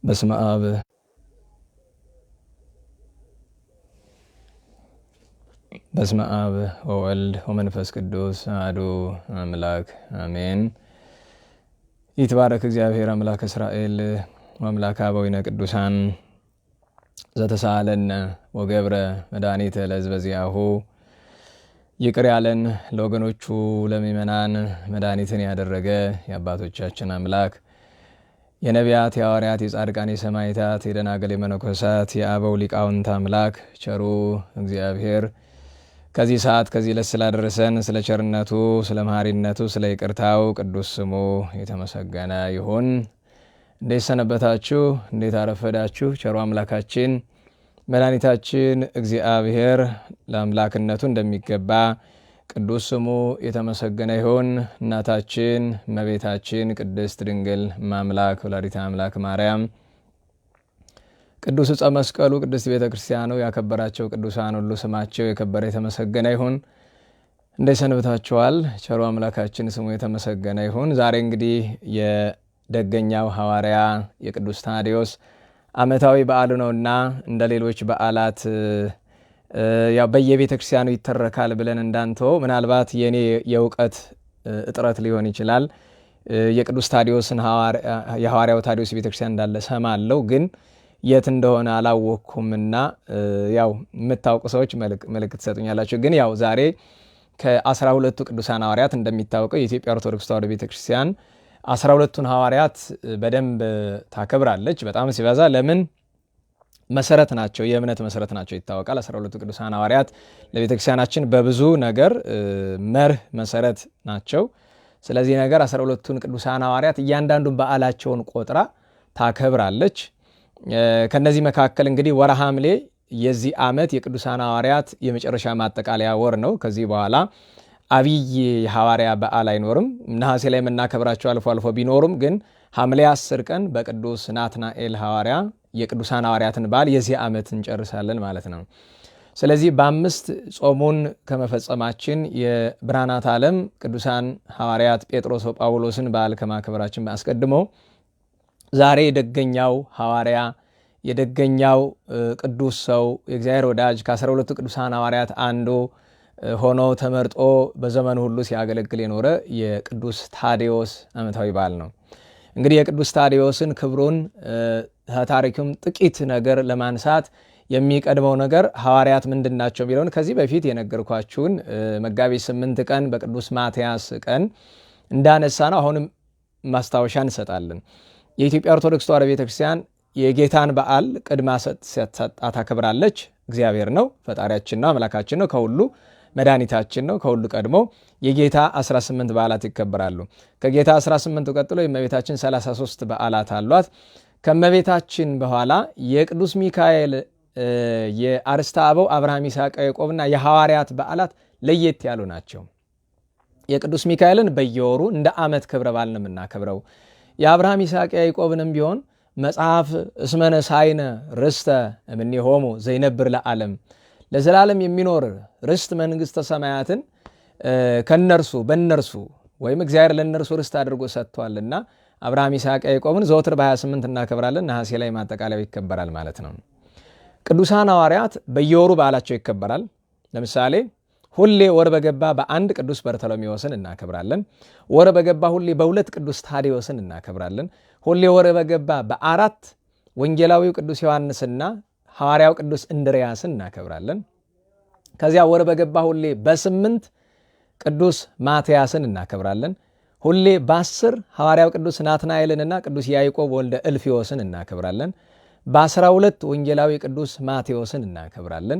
በስመ አብ ወወልድ ወመንፈስ ቅዱስ አሐዱ አምላክ አሜን። ይትባረክ እግዚአብሔር አምላክ እስራኤል ወአምላክ አበዊነ ቅዱሳን ዘተሳሃለነ ወገብረ መድኃኒተ ለሕዝበ ዚአሁ። ይቅር ያለን ለወገኖቹ ለምእመናን መድኃኒትን ያደረገ የአባቶቻችን አምላክ የነቢያት የሐዋርያት የጻድቃን የሰማዕታት የደናግል የመነኮሳት የአበው ሊቃውንት አምላክ ቸሩ እግዚአብሔር ከዚህ ሰዓት ከዚህ ዕለት ስላደረሰን ስለ ቸርነቱ ስለ መሐሪነቱ ስለ ይቅርታው ቅዱስ ስሙ የተመሰገነ ይሁን። እንዴት ሰነበታችሁ? እንዴት አረፈዳችሁ? ቸሩ አምላካችን መድኃኒታችን እግዚአብሔር ለአምላክነቱ እንደሚገባ ቅዱስ ስሙ የተመሰገነ ይሁን። እናታችን እመቤታችን ቅድስት ድንግል ማምላክ ወላዲተ አምላክ ማርያም፣ ቅዱስ ዕፀ መስቀሉ፣ ቅድስት ቤተ ክርስቲያኑ ያከበራቸው ቅዱሳን ሁሉ ስማቸው የከበረ የተመሰገነ ይሁን። እንዴት ሰንብታችኋል? ቸሩ አምላካችን ስሙ የተመሰገነ ይሁን። ዛሬ እንግዲህ የደገኛው ሐዋርያ የቅዱስ ታዲዮስ ዓመታዊ በዓሉ ነውና እንደ ሌሎች በዓላት ያው በየቤተ ክርስቲያኑ ይተረካል ብለን እንዳንተው ምናልባት የኔ የእውቀት እጥረት ሊሆን ይችላል። የቅዱስ ታዲዮስን የሐዋርያው ታዲዮስ ቤተ ክርስቲያን እንዳለ ሰማለሁ፣ ግን የት እንደሆነ አላወቅኩምና ያው የምታውቁ ሰዎች መልእክት ትሰጡኛላችሁ። ግን ያው ዛሬ ከ12ቱ ቅዱሳን ሐዋርያት እንደሚታወቀው የኢትዮጵያ ኦርቶዶክስ ተዋሕዶ ቤተ ክርስቲያን 12ቱን ሐዋርያት በደንብ ታከብራለች። በጣም ሲበዛ ለምን መሰረት ናቸው፣ የእምነት መሰረት ናቸው ይታወቃል። 12ቱ ቅዱሳን ሐዋርያት ለቤተክርስቲያናችን በብዙ ነገር መርህ መሰረት ናቸው። ስለዚህ ነገር 12ቱን ቅዱሳን ሐዋርያት እያንዳንዱን በዓላቸውን ቆጥራ ታከብራለች። ከነዚህ መካከል እንግዲህ ወርሃ ሐምሌ የዚህ ዓመት የቅዱሳን ሐዋርያት የመጨረሻ ማጠቃለያ ወር ነው። ከዚህ በኋላ አብይ የሐዋርያ በዓል አይኖርም። ነሐሴ ላይ የምናከብራቸው አልፎ አልፎ ቢኖሩም ግን ሐምሌ 10 ቀን በቅዱስ ናትናኤል ሐዋርያ የቅዱሳን ሐዋርያትን በዓል የዚህ ዓመት እንጨርሳለን ማለት ነው። ስለዚህ በ5 ጾሙን ከመፈጸማችን የብርሃናት ዓለም ቅዱሳን ሐዋርያት ጴጥሮስ ወጳውሎስን በዓል ከማክበራችን አስቀድሞ ዛሬ የደገኛው ሐዋርያ የደገኛው ቅዱስ ሰው የእግዚአብሔር ወዳጅ ከ12ቱ ቅዱሳን ሐዋርያት አንዱ ሆኖ ተመርጦ በዘመኑ ሁሉ ሲያገለግል የኖረ የቅዱስ ታዲዮስ ዓመታዊ በዓል ነው። እንግዲህ የቅዱስ ታዲዮስን ክብሩን ታሪኩም ጥቂት ነገር ለማንሳት የሚቀድመው ነገር ሐዋርያት ምንድን ናቸው የሚለውን ከዚህ በፊት የነገርኳችሁን መጋቢት 8 ቀን በቅዱስ ማትያስ ቀን እንዳነሳ ነው። አሁንም ማስታወሻ እንሰጣለን። የኢትዮጵያ ኦርቶዶክስ ተዋሕዶ ቤተክርስቲያን የጌታን በዓል ቅድማ ሰጥታ ታከብራለች። እግዚአብሔር ነው፣ ፈጣሪያችን ነው፣ አምላካችን ነው፣ ከሁሉ መድኃኒታችን ነው። ከሁሉ ቀድሞ የጌታ 18 በዓላት ይከበራሉ። ከጌታ 18 ቀጥሎ የእመቤታችን 33 በዓላት አሏት። ከእመቤታችን በኋላ የቅዱስ ሚካኤል የአርስተ አበው አብርሃም፣ ይስሐቅ፣ ያዕቆብና የሐዋርያት በዓላት ለየት ያሉ ናቸው። የቅዱስ ሚካኤልን በየወሩ እንደ ዓመት ክብረ በዓል ነው የምናከብረው። የአብርሃም ይስሐቅ፣ ያዕቆብንም ቢሆን መጽሐፍ እስመ ነሣኢነ ርስተ እምኔሆሙ ዘይነብር ለዓለም ለዘላለም የሚኖር ርስት መንግሥተ ሰማያትን ከነርሱ በነርሱ ወይም እግዚአብሔር ለነርሱ ርስት አድርጎ ሰጥቷልና አብርሃም ይስሐቅ ያዕቆብን ዘወትር በ28 እናከብራለን። ነሐሴ ላይ ማጠቃለያው ይከበራል ማለት ነው። ቅዱሳን ሐዋርያት በየወሩ በዓላቸው ይከበራል። ለምሳሌ ሁሌ ወር በገባ በአንድ ቅዱስ በርተሎሜዎስን እናከብራለን። ወር በገባ ሁሌ በ2 ቅዱስ ታዲዮስን እናከብራለን። ሁሌ ወር በገባ በ4 ወንጌላዊው ቅዱስ ዮሐንስና ሐዋርያው ቅዱስ እንድርያስን እናከብራለን። ከዚያ ወር በገባ ሁሌ በ8 ቅዱስ ማትያስን እናከብራለን። ሁሌ በ10 ሐዋርያው ቅዱስ ናትናኤልንና ቅዱስ ያዕቆብ ወልደ እልፍዮስን እናከብራለን። በ12 ወንጌላዊ ቅዱስ ማቴዎስን እናከብራለን።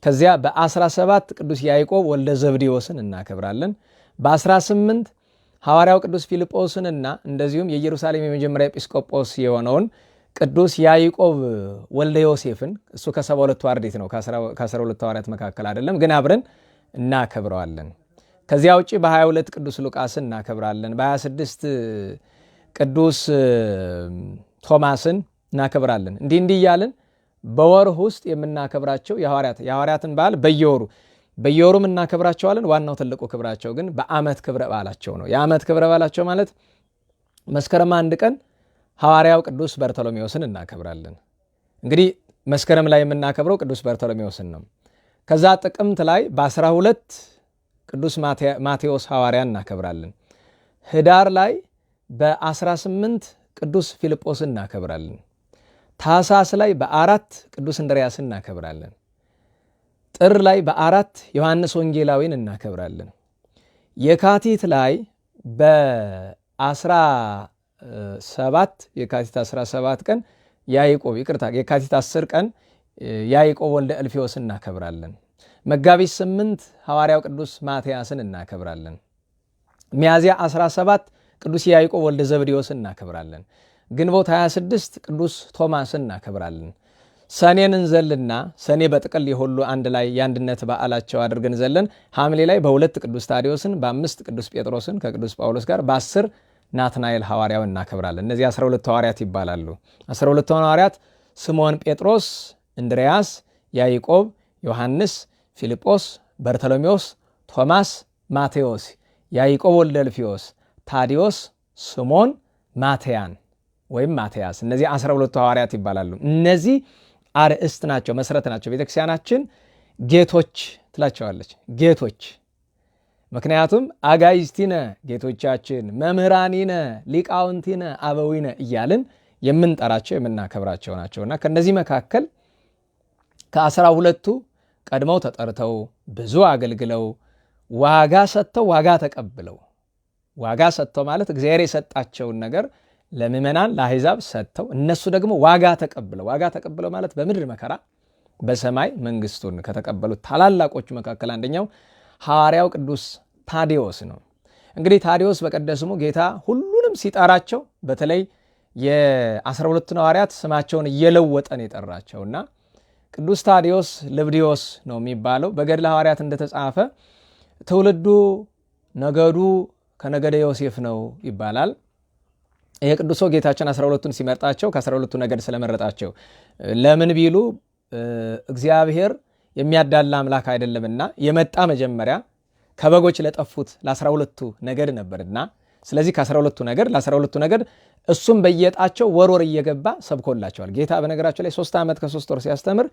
ከዚያ በ17 ቅዱስ ያዕቆብ ወልደ ዘብዴዎስን እናከብራለን። በ18 ሐዋርያው ቅዱስ ፊልጶስንና እንደዚሁም የኢየሩሳሌም የመጀመሪያ ኤጲስቆጶስ የሆነውን ቅዱስ ያዕቆብ ወልደ ዮሴፍን እሱ ከ72ቱ አርድእት ነው፣ ከ12ቱ ሐዋርያት መካከል አይደለም፣ ግን አብረን እናከብረዋለን። ከዚያ ውጪ በ22 ቅዱስ ሉቃስን እናከብራለን። በ26 ቅዱስ ቶማስን እናከብራለን። እንዲህ እያልን በወር ውስጥ የምናከብራቸው የሐዋርያትን በዓል በየወሩ እናከብራቸዋለን። ዋናው ትልቁ ክብራቸው ግን በዓመት ክብረ በዓላቸው ነው። የዓመት ክብረ በዓላቸው ማለት መስከረም 1 ቀን ሐዋርያው ቅዱስ በርተሎሜዎስን እናከብራለን። እንግዲህ መስከረም ላይ የምናከብረው ቅዱስ በርተሎሜዎስን ነው። ከዛ ጥቅምት ላይ በ12 ቅዱስ ማቴዎስ ሐዋርያ እናከብራለን። ህዳር ላይ በ18 ቅዱስ ፊልጶስን እናከብራለን። ታኅሳስ ላይ በ4 ቅዱስ እንድርያስን እናከብራለን። ጥር ላይ በ4 ዮሐንስ ወንጌላዊን እናከብራለን። የካቲት ላይ በ17 የካቲት 17 ቀን የካቲት 10 ቀን ያዕቆብ ወልደ እልፍዮስን እናከብራለን። መጋቢት 8 ሐዋርያው ቅዱስ ማትያስን እናከብራለን። ሚያዝያ 17 ቅዱስ ያዕቆብ ወልደ ዘብዴዎስን እናከብራለን። ግንቦት 26 ቅዱስ ቶማስን እናከብራለን። ሰኔን እንዘልና ሰኔ በጥቅል የሁሉ አንድ ላይ የአንድነት በዓላቸው አድርገን ዘለን ሐምሌ ላይ በ2 ቅዱስ ታዲዮስን፣ በ5 ቅዱስ ጴጥሮስን ከቅዱስ ጳውሎስ ጋር፣ በ10 ናትናኤል ሐዋርያው እናከብራለን። እነዚህ 12 ሐዋርያት ይባላሉ። 12 ሐዋርያት ስምዖን ጴጥሮስ፣ እንድርያስ፣ ያዕቆብ፣ ዮሐንስ፣ ፊልጶስ፣ በርተሎሜዎስ፣ ቶማስ፣ ማቴዎስ፣ ያዕቆብ ወልደ እልፍዮስ፣ ታዲዮስ፣ ስምዖን፣ ማትያን ወይም ማትያስ። እነዚህ 12 ሐዋርያት ይባላሉ። እነዚህ አርእስት ናቸው፣ መሰረት ናቸው። ቤተክርስቲያናችን ጌቶች ትላቸዋለች። ጌቶች ምክንያቱም አጋይዝቲነ ጌቶቻችን፣ መምህራኒነ፣ ሊቃውንቲነ፣ አበዊነ እያልን የምንጠራቸው የምናከብራቸው ናቸውና ከነዚህ መካከል ከ12ቱ ቀድመው ተጠርተው ብዙ አገልግለው ዋጋ ሰጥተው ዋጋ ተቀብለው፣ ዋጋ ሰጥተው ማለት እግዚአብሔር የሰጣቸውን ነገር ለምእመናን ለአሕዛብ ሰጥተው እነሱ ደግሞ ዋጋ ተቀብለው ማለት በምድር መከራ በሰማይ መንግስቱን ከተቀበሉት ታላላቆቹ መካከል አንደኛው ሐዋርያው ቅዱስ ታዲዮስ ነው። እንግዲህ ታዲዮስ በቀደስሙ ጌታ ሁሉንም ሲጠራቸው በተለይ የ12ቱን ሐዋርያት ስማቸውን እየለወጠን የጠራቸውና ቅዱስ ታዲዮስ ልብድዮስ ነው የሚባለው። በገድለ ሐዋርያት እንደተጻፈ ትውልዱ ነገዱ ከነገደ ዮሴፍ ነው ይባላል። የቅዱሶ ጌታችን 12ቱን ሲመርጣቸው ከ12ቱ ነገድ ስለመረጣቸው ለምን ቢሉ እግዚአብሔር የሚያዳላ አምላክ አይደለምና የመጣ መጀመሪያ ከበጎች ለጠፉት ለ12ቱ ነገድ ነበርና፣ ስለዚህ ከ12ቱ ነገድ ለ12ቱ ነገድ እሱም በየጣቸው ወር እየገባ ሰብኮላቸዋል። ጌታ በነገራቸው ላይ 3 ዓመት ከ3 ወር ሲያስተምር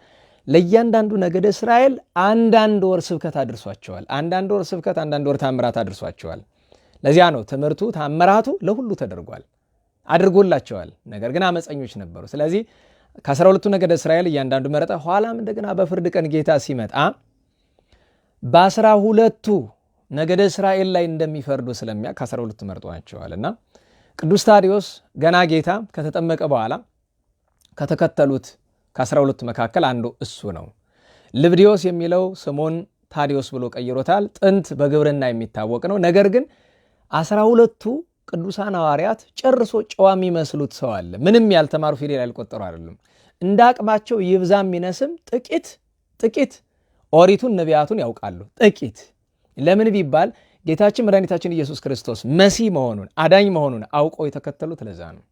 ለእያንዳንዱ ነገደ እስራኤል አንዳንድ ወር ስብከት አድርሷቸዋል። አንዳንድ ወር ስብከት፣ አንዳንድ ወር ታምራት አድርሷቸዋል። ለዚያ ነው ትምህርቱ ታምራቱ ለሁሉ ተደርጓል አድርጎላቸዋል። ነገር ግን አመፀኞች ነበሩ። ስለዚህ ከ12ቱ ነገደ እስራኤል እያንዳንዱ መረጠ። ኋላም እንደገና በፍርድ ቀን ጌታ ሲመጣ በ12ቱ ነገደ እስራኤል ላይ እንደሚፈርዱ ስለሚያ ከ12ቱ መርጧቸዋልና ቅዱስ ታዲዮስ ገና ጌታ ከተጠመቀ በኋላ ከተከተሉት ከ12ቱ መካከል አንዱ እሱ ነው። ልብድዮስ የሚለው ስሙን ታዲዮስ ብሎ ቀይሮታል። ጥንት በግብርና የሚታወቅ ነው። ነገር ግን 12ቱ ቅዱሳን ሐዋርያት ጨርሶ ጨዋ የሚመስሉት ሰው አለ። ምንም ያልተማሩ ፊደል ያልቆጠሩ አይደሉም። እንደ አቅማቸው ይብዛም ይነስም ጥቂት ኦሪቱን ነቢያቱን ያውቃሉ። ጥቂት ለምን ቢባል ጌታችን መድኃኒታችን ኢየሱስ ክርስቶስ መሲህ መሆኑን አዳኝ መሆኑን አውቀው የተከተሉት ለዛ ነው።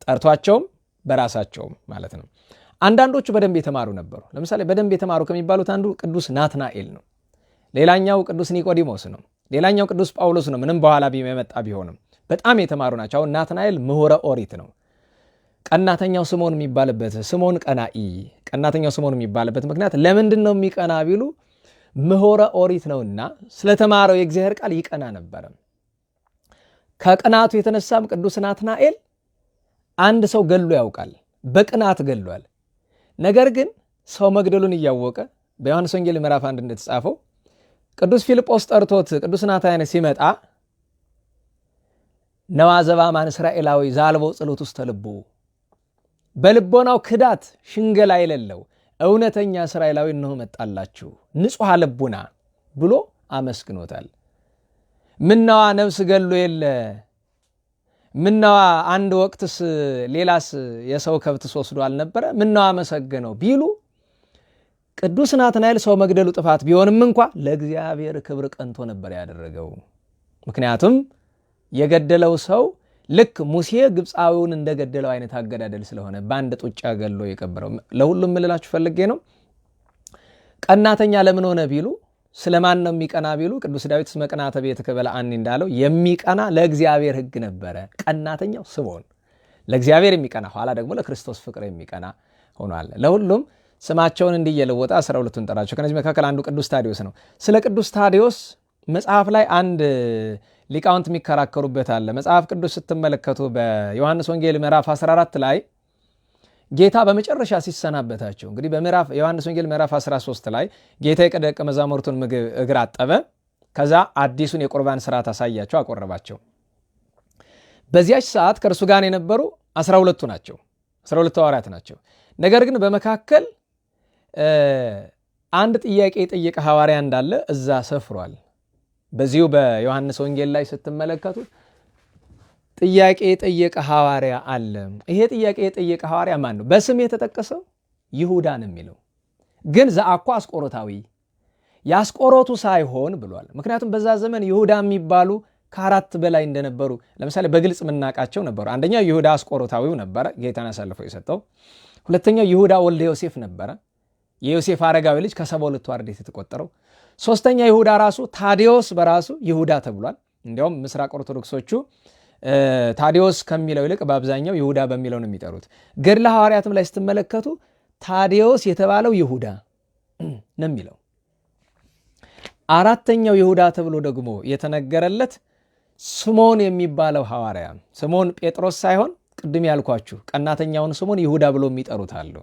ጠርቷቸውም በራሳቸውም ማለት ነው። አንዳንዶቹ በደንብ የተማሩ ነበሩ። ለምሳሌ በደንብ የተማሩ ከሚባሉት አንዱ ቅዱስ ናትናኤል ነው። ሌላኛው ቅዱስ ኒቆዲሞስ ነው። ሌላኛው ቅዱስ ጳውሎስ ነው። ምንም በኋላ የመጣ ቢሆንም በጣም የተማሩ ናቸው። አሁን ናትናኤል ምሁረ ኦሪት ነው። ቀናተኛው ስምዖን የሚባልበት ስምዖን ቀናተኛው ስምዖን የሚባልበት ምክንያት ለምንድን ነው የሚቀና ቢሉ ምሁረ ኦሪት ነውና ስለተማረው የእግዚአብሔር ቃል ይቀና ነበረ። ከቅናቱ የተነሳም ቅዱስ ናትናኤል አንድ ሰው ገሎ ያውቃል። በቅናት ገሏል። ነገር ግን ሰው መግደሉን እያወቀ በዮሐንስ ወንጌል ምዕራፍ 1 እንደተጻፈው ቅዱስ ፊልጶስ ጠርቶት ቅዱስ ናትናኤል ሲመጣ ነዋ ዘባማን እስራኤላዊ ዛልቦ ጸሎት ውስጥ ተልቡ በልቦናው ክዳት ሽንገላ የሌለው እውነተኛ እስራኤላዊ እነሆ መጣላችሁ ንጹሕ ልቡና ብሎ አመስግኖታል። ምነዋ ነፍስ ገሎ የለ ምነዋ አንድ ወቅትስ ሌላስ የሰው ከብትስ ወስዶ አልነበረ ምነዋ አመሰገነው ቢሉ ቅዱስ ናትናኤል ሰው መግደሉ ጥፋት ቢሆንም እንኳ ለእግዚአብሔር ክብር ቀንቶ ነበር ያደረገው። ምክንያቱም የገደለው ሰው ልክ ሙሴ ግብፃዊውን እንደገደለው አይነት አገዳደል ስለሆነ በአንድ ጡጫ ገሎ የቀበረው። ለሁሉም ምልላችሁ ፈልጌ ነው። ቀናተኛ ለምን ሆነ ቢሉ ስለማን ነው የሚቀና ቢሉ ቅዱስ ዳዊት እስመ ቅንዓተ ቤትከ በልዐኒ እንዳለው የሚቀና ለእግዚአብሔር ሕግ ነበረ። ቀናተኛው ስምዖን ለእግዚአብሔር የሚቀና ኋላ ደግሞ ለክርስቶስ ፍቅር የሚቀና ሆኗል። ለሁሉም ስማቸውን እንዲየለወጠ 12ቱን ጠራቸው። ከነዚህ መካከል አንዱ ቅዱስ ታዲዮስ ነው። ስለ ቅዱስ ታዲዮስ መጽሐፍ ላይ አንድ ሊቃውንት የሚከራከሩበት አለ። መጽሐፍ ቅዱስ ስትመለከቱ በዮሐንስ ወንጌል ምዕራፍ 14 ላይ ጌታ በመጨረሻ ሲሰናበታቸው እንግዲህ ዮሐንስ ወንጌል ምዕራፍ 13 ላይ ጌታ የደቀ መዛሙርቱን እግር አጠበ። ከዛ አዲሱን የቁርባን ስርዓት አሳያቸው፣ አቆረባቸው። በዚያች ሰዓት ከእርሱ ጋር የነበሩ 12ቱ ናቸው፣ 12 ሐዋርያት ናቸው። ነገር ግን በመካከል አንድ ጥያቄ የጠየቀ ሐዋርያ እንዳለ እዛ ሰፍሯል። በዚሁ በዮሐንስ ወንጌል ላይ ስትመለከቱት ጥያቄ የጠየቀ ሐዋርያ አለ። ይሄ ጥያቄ የጠየቀ ሐዋርያ ማን ነው? በስም የተጠቀሰው ይሁዳ ነው የሚለው ግን ዘአኳ አስቆሮታዊ ያስቆሮቱ ሳይሆን ብሏል። ምክንያቱም በዛ ዘመን ይሁዳ የሚባሉ ከ4 በላይ እንደነበሩ ለምሳሌ በግልጽ የምናውቃቸው ነበሩ። አንደኛው ይሁዳ አስቆሮታዊው ነበረ፣ ጌታን አሳልፎ የሰጠው። ሁለተኛው ይሁዳ ወልደ ዮሴፍ ነበረ፣ የዮሴፍ አረጋዊ ልጅ ከ72ቱ አርድእት የተቆጠረው። ሶስተኛ ይሁዳ ራሱ ታዲዮስ በራሱ ይሁዳ ተብሏል። እንዲያውም ምስራቅ ኦርቶዶክሶቹ ታዲዮስ ከሚለው ይልቅ በአብዛኛው ይሁዳ በሚለው ነው የሚጠሩት። ገድለ ሐዋርያትም ላይ ስትመለከቱ ታዲዮስ የተባለው ይሁዳ ነው የሚለው። አራተኛው ይሁዳ ተብሎ ደግሞ የተነገረለት ስምዖን የሚባለው ሐዋርያ፣ ስምዖን ጴጥሮስ ሳይሆን ቅድም ያልኳችሁ ቀናተኛውን ስምዖን ይሁዳ ብሎ የሚጠሩት አሉ።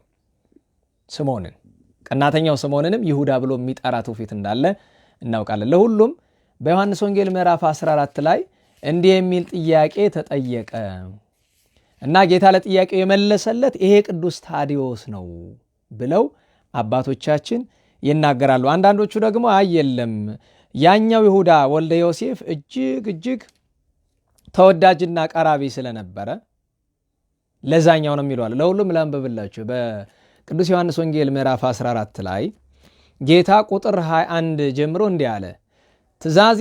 ስምዖንን ቀናተኛው ስምዖንንም ይሁዳ ብሎ የሚጠራ ትውፊት እንዳለ እናውቃለን። ለሁሉም በዮሐንስ ወንጌል ምዕራፍ 14 ላይ እንዲህ የሚል ጥያቄ ተጠየቀ እና ጌታ ለጥያቄው የመለሰለት ይሄ ቅዱስ ታዲዮስ ነው ብለው አባቶቻችን ይናገራሉ። አንዳንዶቹ ደግሞ አየለም ያኛው ይሁዳ ወልደ ዮሴፍ እጅግ ተወዳጅና ቀራቢ ስለነበረ ለዛኛው ነው የሚለዋል። ለሁሉም ላንብብላችሁ። በቅዱስ ዮሐንስ ወንጌል ምዕራፍ 14 ላይ ጌታ ቁጥር 21 ጀምሮ እንዲህ አለ፣ ትእዛዜ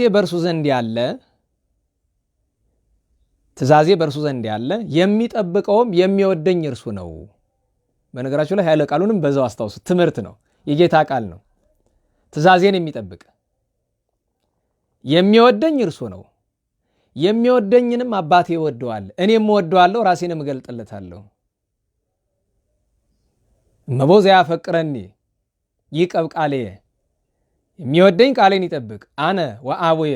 በእርሱ ዘንድ ያለ የሚጠብቀውም የሚወደኝ እርሱ ነው። በነገራችሁ ላይ ኃይለ ቃሉንም በዛው አስታውሱ። ትምህርት ነው፣ የጌታ ቃል ነው። ትእዛዜን የሚጠብቅ የሚወደኝ እርሱ ነው። የሚወደኝንም አባቴ ይወደዋል፣ እኔም እወደዋለሁ፣ ራሴንም እገልጥለታለሁ። እመቦ ዘያፈቅረኒ ይቀብ ቃሌየ፣ የሚወደኝ ቃሌን ይጠብቅ። አነ ወአቡየ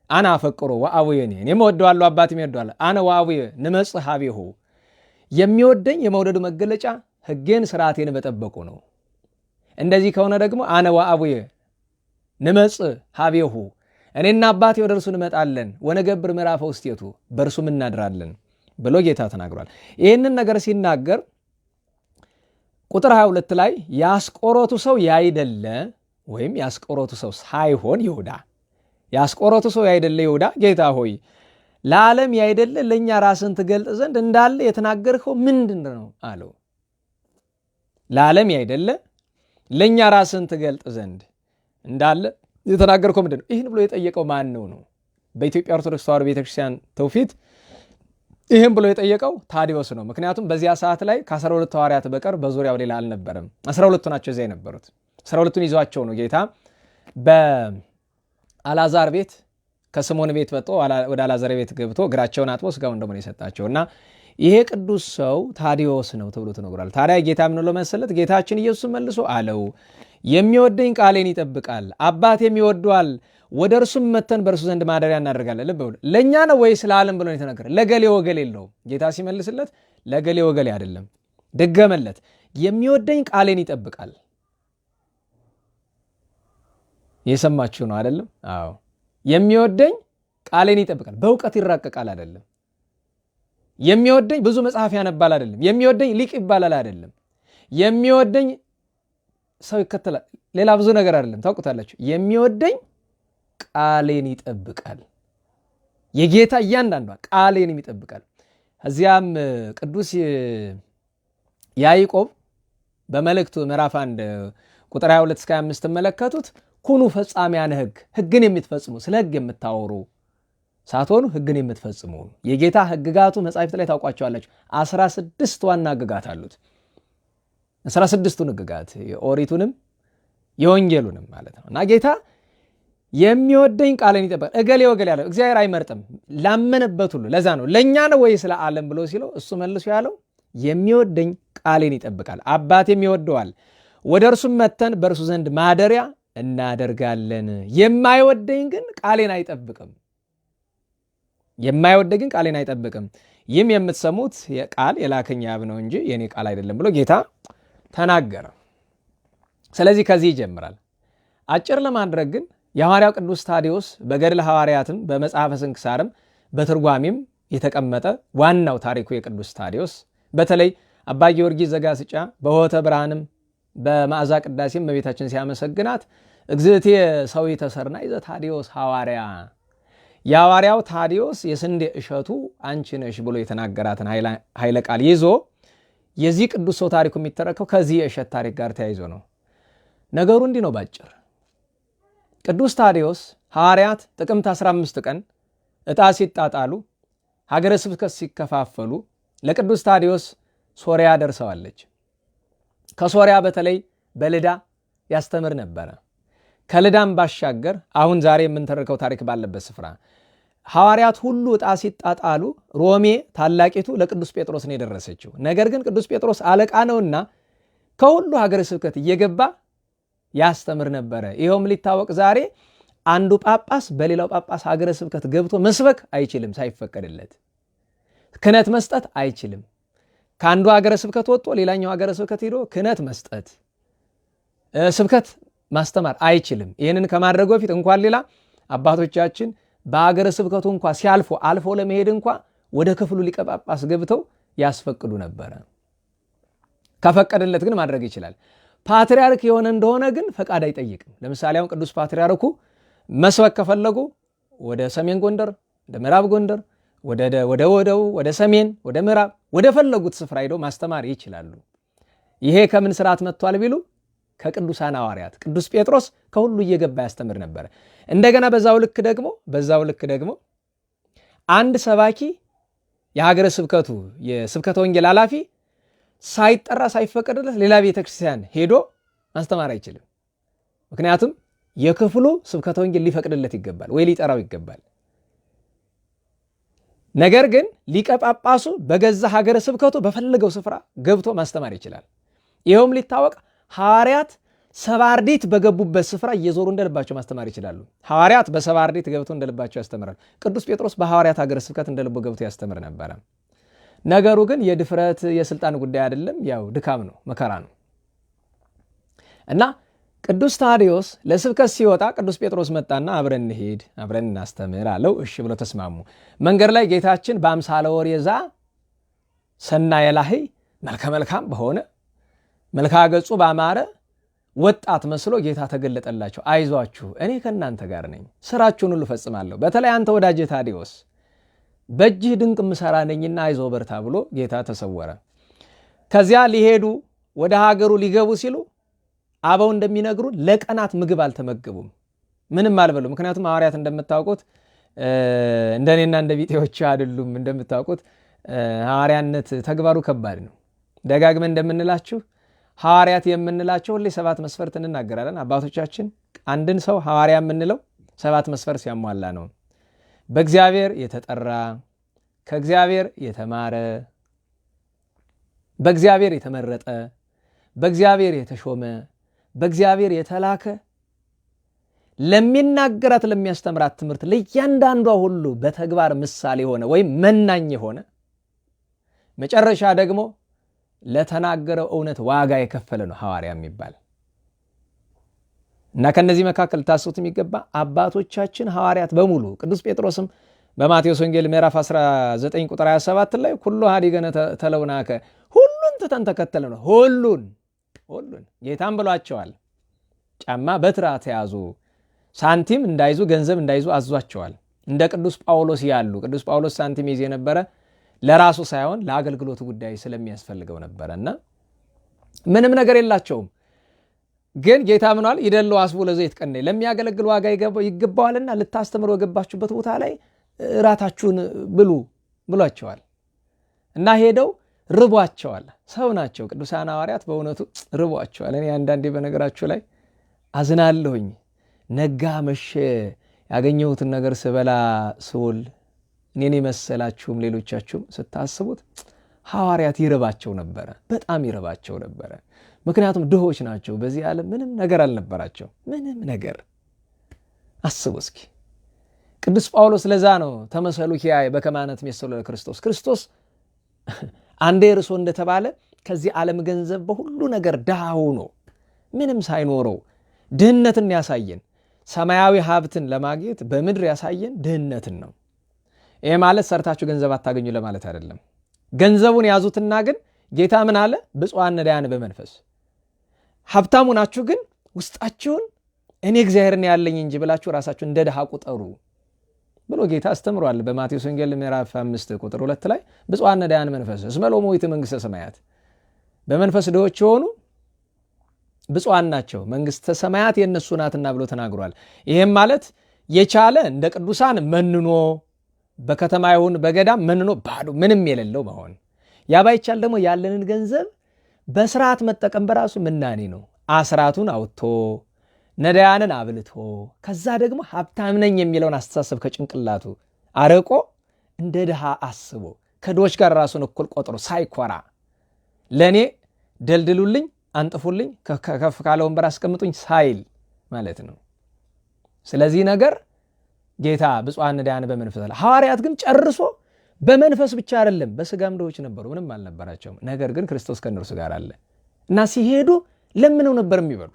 አነ አፈቅሮ ወአቡየኒ፣ እኔም እወደዋለሁ አባቴም ይወደዋል። አነ ወአቡየ ንመጽእ ሀቤሁ፣ የሚወደኝ የመውደዱ መገለጫ ሕጌን ስርዓቴን በጠበቁ ነው። እንደዚህ ከሆነ ደግሞ አነ ወአቡየ ንመጽእ ሀቤሁ፣ እኔና አባቴ ወደ እርሱ እንመጣለን። ወነገብር ምዕራፈ ውስቴቱ፣ በእርሱም እናድራለን ብሎ ጌታ ተናግሯል። ይህንን ነገር ሲናገር ቁጥር 22 ላይ ያስቆሮቱ ሰው ያይደለ ወይም ያስቆሮቱ ሰው ሳይሆን ይሁዳ፣ ያስቆሮቱ ሰው ያይደለ ይሁዳ፣ ጌታ ሆይ ለዓለም ያይደለ ለእኛ ራስን ትገልጥ ዘንድ እንዳለ የተናገርኸው ምንድን ነው አለው። ለዓለም ያይደለ ለእኛ ራስን ትገልጥ ዘንድ እንዳለ የተናገርከው ምንድን ነው? ይህን ብሎ የጠየቀው ማን ነው? በኢትዮጵያ ኦርቶዶክስ ተዋሕዶ ቤተክርስቲያን ትውፊት ይህን ብሎ የጠየቀው ታዲዮስ ነው። ምክንያቱም በዚያ ሰዓት ላይ ከ12 ሐዋርያት በቀር በዙሪያው ሌላ አልነበረም። 12ቱ ናቸው እዚያ የነበሩት። 12ቱን ይዟቸው ነው ጌታ በአልዓዛር ቤት ከስምዖን ቤት ወጥቶ ወደ አልዓዛር ቤት ገብቶ እግራቸውን አጥቦ ሥጋውን ደሙን የሰጣቸው እና ይሄ ቅዱስ ሰው ታዲዮስ ነው ተብሎ ተነግሯል። ታዲያ ጌታ ምን ብሎ መሰለት? ጌታችን ኢየሱስ መልሶ አለው የሚወደኝ ቃሌን ይጠብቃል፣ አባቴም ይወደዋል፣ ወደ እርሱም መተን በእርሱ ዘንድ ማደሪያ እናደርጋለን። ልብ ብሎ ለእኛ ነው ወይስ ለዓለም ብሎ የተናገረ? ለገሌ ወገሌ የለውም። ጌታ ሲመልስለት ለገሌ ወገሌ አይደለም፣ ደገመለት። የሚወደኝ ቃሌን ይጠብቃል። የሰማችሁ ነው አይደለም? አዎ፣ የሚወደኝ ቃሌን ይጠብቃል። በእውቀት ይራቀቃል አይደለም። የሚወደኝ ብዙ መጽሐፍ ያነባል አይደለም። የሚወደኝ ሊቅ ይባላል አይደለም። የሚወደኝ ሰው ይከተላል፣ ሌላ ብዙ ነገር አይደለም። ታውቁታላችሁ። የሚወደኝ ቃሌን ይጠብቃል። የጌታ እያንዳንዷ ቃሌን ይጠብቃል። እዚያም ቅዱስ ያዕቆብ በመልእክቱ ምዕራፍ 1 ቁጥር 22 እስከ 25 ተመለከቱት። ኩኑ ፈጻሚያነ ሕግ፣ ሕግን የምትፈጽሙ ስለ ሕግ የምታወሩ ሳትሆኑ ሕግን የምትፈጽሙ። የጌታ ሕግጋቱ መጻሕፍት ላይ ታውቋቸዋላችሁ። 16 ዋና ሕግጋት አሉት። 16ቱን ሕግጋት የኦሪቱንም የወንጌሉንም ማለት ነው። እና ጌታ የሚወደኝ ቃሌን ይጠብቃል። እገሌ ወገሌ ያለው እግዚአብሔር አይመርጥም፣ ላመነበት ሁሉ። ለዛ ነው ለእኛ ነው ወይ ስለ ዓለም ብሎ ሲለው እሱ መልሶ ያለው የሚወደኝ ቃሌን ይጠብቃል፣ አባቴም ይወደዋል፣ ወደ እርሱም መተን በእርሱ ዘንድ ማደሪያ እናደርጋለን። የማይወደኝ ግን ቃሌን አይጠብቅም። የማይወደኝ ግን ቃሌን አይጠብቅም። ይህም የምትሰሙት ቃል የላከኝ አብ ነው እንጂ የኔ ቃል አይደለም ብሎ ጌታ ተናገረ። ስለዚህ ከዚህ ይጀምራል። አጭር ለማድረግ ግን የሐዋርያው ቅዱስ ታዲዮስ በገድለ ሐዋርያትም በመጽሐፈ ስንክሳርም በትርጓሚም የተቀመጠ ዋናው ታሪኩ የቅዱስ ታዲዮስ በተለይ አባ ጊዮርጊስ ዘጋስጫ በሆተ ብርሃንም በማዕዛ ቅዳሴም እመቤታችን ሲያመሰግናት እግዝእቴ ሰዊተ ሰርናይ ዘታዲዮስ ሐዋርያ፣ የሐዋርያው ታዲዮስ የስንዴ እሸቱ አንቺ ነሽ ብሎ የተናገራትን ኃይለ ቃል ይዞ የዚህ ቅዱስ ሰው ታሪኩ የሚተረከው ከዚህ የእሸት ታሪክ ጋር ተያይዞ ነው። ነገሩ እንዲህ ነው ባጭር። ቅዱስ ታዲዮስ ሐዋርያት ጥቅምት 15 ቀን ዕጣ ሲጣጣሉ ሀገረ ስብከት ሲከፋፈሉ ለቅዱስ ታዲዮስ ሶርያ ደርሰዋለች። ከሶርያ በተለይ በልዳ ያስተምር ነበረ። ከልዳም ባሻገር አሁን ዛሬ የምንተርከው ታሪክ ባለበት ስፍራ ሐዋርያት ሁሉ ዕጣ ሲጣጣሉ ሮሜ ታላቂቱ ለቅዱስ ጴጥሮስ ነው የደረሰችው። ነገር ግን ቅዱስ ጴጥሮስ አለቃ ነውና ከሁሉ ሀገረ ስብከት እየገባ ያስተምር ነበረ። ይኸውም ሊታወቅ ዛሬ አንዱ ጳጳስ በሌላው ጳጳስ ሀገረ ስብከት ገብቶ መስበክ አይችልም፣ ሳይፈቀድለት ክህነት መስጠት አይችልም። ከአንዱ ሀገረ ስብከት ወጥቶ ሌላኛው ሀገረ ስብከት ሄዶ ክህነት መስጠት ስብከት ማስተማር አይችልም። ይህንን ከማድረጉ በፊት እንኳን ሌላ አባቶቻችን በሀገረ ስብከቱ እንኳ አልፎ ለመሄድ እንኳ ወደ ክፍሉ ሊቀ ጳጳስ ገብተው ያስፈቅዱ ነበረ። ከፈቀደለት ግን ማድረግ ይችላል። ፓትርያርክ የሆነ እንደሆነ ግን ፈቃድ አይጠይቅም። ለምሳሌ አሁን ቅዱስ ፓትርያርኩ መስበክ ከፈለጉ ወደ ሰሜን ጎንደር፣ ወደ ምዕራብ ጎንደር፣ ወደ ወደቡ፣ ወደ ሰሜን፣ ወደ ምዕራብ፣ ወደ ፈለጉት ስፍራ ሄደው ማስተማር ይችላሉ። ይሄ ከምን ስርዓት መጥቷል ቢሉ ከቅዱሳን ሐዋርያት ቅዱስ ጴጥሮስ ከሁሉ እየገባ ያስተምር ነበረ። እንደገና በዛው ልክ ደግሞ አንድ ሰባኪ የሀገረ ስብከቱ የስብከተ ወንጌል ኃላፊ ሳይጠራ ሳይፈቀድለት ሌላ ቤተክርስቲያን ሄዶ ማስተማር አይችልም። ምክንያቱም የክፍሉ ስብከተ ወንጌል ሊፈቅድለት ይገባል ወይ ሊጠራው ይገባል። ነገር ግን ሊቀ ጳጳሱ በገዛ ሀገረ ስብከቱ በፈለገው ስፍራ ገብቶ ማስተማር ይችላል። ይኸውም ሊታወቅ ሐዋርያት ሰባ አርድእት በገቡበት ስፍራ እየዞሩ እንደልባቸው ማስተማር ይችላሉ። ሐዋርያት በሰባ አርድእት ገብቶ እንደልባቸው ያስተምራሉ። ቅዱስ ጴጥሮስ በሐዋርያት ሀገረ ስብከት እንደልቦ ገብቶ ያስተምር ነበረ። ነገሩ ግን የድፍረት የስልጣን ጉዳይ አይደለም፣ ያው ድካም ነው፣ መከራ ነው። እና ቅዱስ ታዲዮስ ለስብከት ሲወጣ ቅዱስ ጴጥሮስ መጣና አብረን እንሄድ፣ አብረን እናስተምር አለው። እሺ ብሎ ተስማሙ። መንገድ ላይ ጌታችን በአምሳለ ወሬዛ ሰናየ ላህይ መልከ መልካም በሆነ መልካ ገጹ ባማረ ወጣት መስሎ ጌታ ተገለጠላቸው። አይዟችሁ እኔ ከእናንተ ጋር ነኝ፣ ስራችሁን ሁሉ ፈጽማለሁ። በተለይ አንተ ወዳጄ ታዲዮስ በእጅህ ድንቅ ምሰራ ነኝና አይዞ በርታ ብሎ ጌታ ተሰወረ። ከዚያ ሊሄዱ ወደ ሀገሩ ሊገቡ ሲሉ አበው እንደሚነግሩ ለቀናት ምግብ አልተመገቡም፣ ምንም አልበሉ። ምክንያቱም ሐዋርያት እንደምታውቁት እንደኔና እንደ ቢጤዎች አይደሉም። እንደምታውቁት ሐዋርያነት ተግባሩ ከባድ ነው። ደጋግመን እንደምንላችሁ ሐዋርያት የምንላቸው ሁሌ 7 መስፈርት እንናገራለን። አባቶቻችን አንድን ሰው ሐዋርያ የምንለው 7 መስፈርት ሲያሟላ ነው። በእግዚአብሔር የተጠራ፣ ከእግዚአብሔር የተማረ፣ በእግዚአብሔር የተመረጠ፣ በእግዚአብሔር የተሾመ፣ በእግዚአብሔር የተላከ፣ ለሚናገራት ለሚያስተምራት ትምህርት ለእያንዳንዷ ሁሉ በተግባር ምሳሌ የሆነ ወይም መናኝ የሆነ፣ መጨረሻ ደግሞ ለተናገረው እውነት ዋጋ የከፈለ ነው ሐዋርያ የሚባል እና ከነዚህ መካከል ታስቡት የሚገባ አባቶቻችን ሐዋርያት በሙሉ ቅዱስ ጴጥሮስም በማቴዎስ ወንጌል ምዕራፍ 19 ቁጥር 27 ላይ ኩሉ ኀዲገነ ተለውናከ ሁሉን ትተን ተከተለ ነው። ሁሉን ጌታም ብሏቸዋል። ጫማ በትራ ተያዙ፣ ሳንቲም እንዳይዙ፣ ገንዘብ እንዳይዙ አዟቸዋል። እንደ ቅዱስ ጳውሎስ ያሉ ቅዱስ ጳውሎስ ሳንቲም ይዜ ነበረ፣ ለራሱ ሳይሆን ለአገልግሎቱ ጉዳይ ስለሚያስፈልገው ነበረና ምንም ነገር የላቸውም። ግን ጌታ ምኗል? ይደለው አስቡ ለዘይት ቀነይ ለሚያገለግል ዋጋ ይገባዋልና ልታስተምሩ የገባችሁበት ቦታ ላይ እራታችሁን ብሉ ብሏቸዋል። እና ሄደው ርቧቸዋል። ሰው ናቸው ቅዱሳን ሐዋርያት፣ በእውነቱ ርቧቸዋል። እኔ አንዳንዴ በነገራችሁ ላይ አዝናለሁኝ። ነጋ መሸ ያገኘሁትን ነገር ስበላ ስውል እኔን የመሰላችሁም ሌሎቻችሁም ስታስቡት ሐዋርያት ይርባቸው ነበረ፣ በጣም ይርባቸው ነበረ። ምክንያቱም ድሆች ናቸው። በዚህ ዓለም ምንም ነገር አልነበራቸው፣ ምንም ነገር። አስቡ እስኪ። ቅዱስ ጳውሎስ ለዛ ነው ተመሰሉ ኪያየ በከመ አነ እትሜሰሎ ለክርስቶስ፣ ክርስቶስ አንዴ እርሶ እንደተባለ ከዚህ ዓለም ገንዘብ በሁሉ ነገር ድሃ ሆኖ ምንም ሳይኖረው ድህነትን ያሳየን፣ ሰማያዊ ሀብትን ለማግኘት በምድር ያሳየን ድህነትን ነው። ይሄ ማለት ሰርታችሁ ገንዘብ አታገኙ ለማለት አይደለም። ገንዘቡን ያዙትና ግን ጌታ ምን አለ? ብፁዓን ነዳያን በመንፈስ ሀብታሙ ናችሁ፣ ግን ውስጣችሁን እኔ እግዚአብሔርን ያለኝ እንጂ ብላችሁ ራሳችሁ እንደ ድሃ ቁጠሩ ብሎ ጌታ አስተምሯል። በማቴዎስ ወንጌል ምዕራፍ 5 ቁጥር 2 ላይ ብፁዓን ነዳያን መንፈስ እስመ ሎሙ ውእቱ መንግሥተ ሰማያት፣ በመንፈስ ድሆች የሆኑ ብፁዓን ናቸው መንግሥተ ሰማያት የእነሱ ናትና ብሎ ተናግሯል። ይህም ማለት የቻለ እንደ ቅዱሳን መንኖ በከተማ ይሁን በገዳም መንኖ ባዶ ምንም የሌለው መሆን፣ ያ ባይቻል ደግሞ ያለንን ገንዘብ በስርዓት መጠቀም በራሱ ምናኔ ነው። አስራቱን አውጥቶ ነዳያንን አብልቶ ከዛ ደግሞ ሀብታም ነኝ የሚለውን አስተሳሰብ ከጭንቅላቱ አርቆ እንደ ድሃ አስቦ ከድሆች ጋር ራሱን እኩል ቆጥሮ ሳይኮራ ለእኔ ደልድሉልኝ፣ አንጥፉልኝ፣ ከፍ ካለ ወንበር አስቀምጡኝ ሳይል ማለት ነው። ስለዚህ ነገር ጌታ ብፁዓን ነዳያን በመንፈስ አለ። ሐዋርያት ግን ጨርሶ በመንፈስ ብቻ አይደለም በስጋም ድሆች ነበሩ፣ ምንም አልነበራቸውም። ነገር ግን ክርስቶስ ከእነርሱ ጋር አለ እና ሲሄዱ ለምነው ነበር የሚበሉ።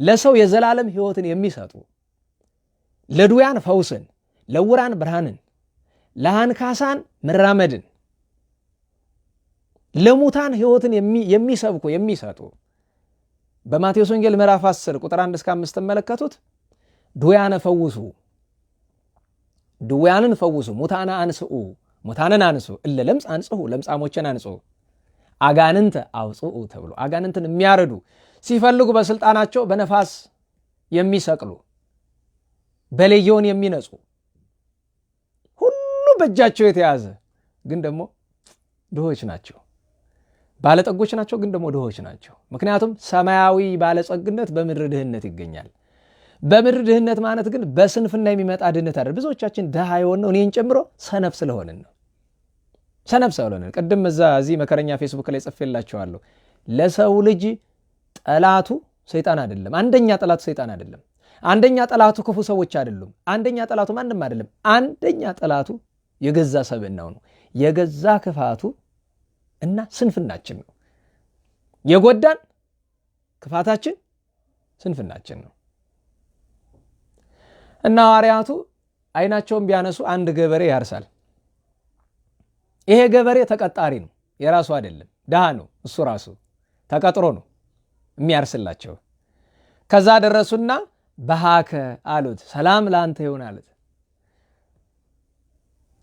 ለሰው የዘላለም ሕይወትን የሚሰጡ ለድውያን ፈውስን፣ ለዕውራን ብርሃንን፣ ለአንካሳን መራመድን፣ ለሙታን ሕይወትን የሚሰብኩ የሚሰጡ በማቴዎስ ወንጌል ምዕራፍ 10 ቁጥር 1 እስከ 5 ተመለከቱት። ድውያነ ፈውሱ፣ ድውያንን ፈውሱ፣ ሙታነ አንስኡ፣ ሙታንን አንሱ፣ እለ ለምጽ አንጽሁ፣ ለምጻሞችን አንጹ፣ አጋንንተ አውጽኡ ተብሎ አጋንንትን የሚያረዱ ሲፈልጉ በስልጣናቸው በነፋስ የሚሰቅሉ በሌጊዮን የሚነጹ ሁሉ በእጃቸው የተያዘ ግን ደግሞ ድሆች ናቸው። ባለጠጎች ናቸው ግን ደግሞ ድሆች ናቸው። ምክንያቱም ሰማያዊ ባለጸግነት በምድር ድህነት ይገኛል። በምድር ድህነት ማለት ግን በስንፍና የሚመጣ ድህነት አይደል። ብዙዎቻችን ድሃ የሆነው እኔን ጨምሮ ሰነፍ ስለሆንን ነው። ሰነፍ ስለሆንን ቅድም እዚህ መከረኛ ፌስቡክ ላይ ጽፌላችኋለሁ። ለሰው ልጅ ጠላቱ ሰይጣን አይደለም። አንደኛ ጠላቱ ሰይጣን አይደለም። አንደኛ ጠላቱ ክፉ ሰዎች አይደሉም። አንደኛ ጠላቱ ማንም አይደለም። አንደኛ ጠላቱ የገዛ ሰብዕናው ነው። የገዛ ክፋቱ እና ስንፍናችን ነው። የጎዳን ክፋታችን፣ ስንፍናችን ነው። እና ሐዋርያቱ አይናቸውን ቢያነሱ አንድ ገበሬ ያርሳል። ይሄ ገበሬ ተቀጣሪ ነው፣ የራሱ አይደለም፣ ድሃ ነው። እሱ ራሱ ተቀጥሮ ነው የሚያርስላቸው። ከዛ ደረሱና በሃከ አሉት፣ ሰላም ለአንተ ይሁን አሉት።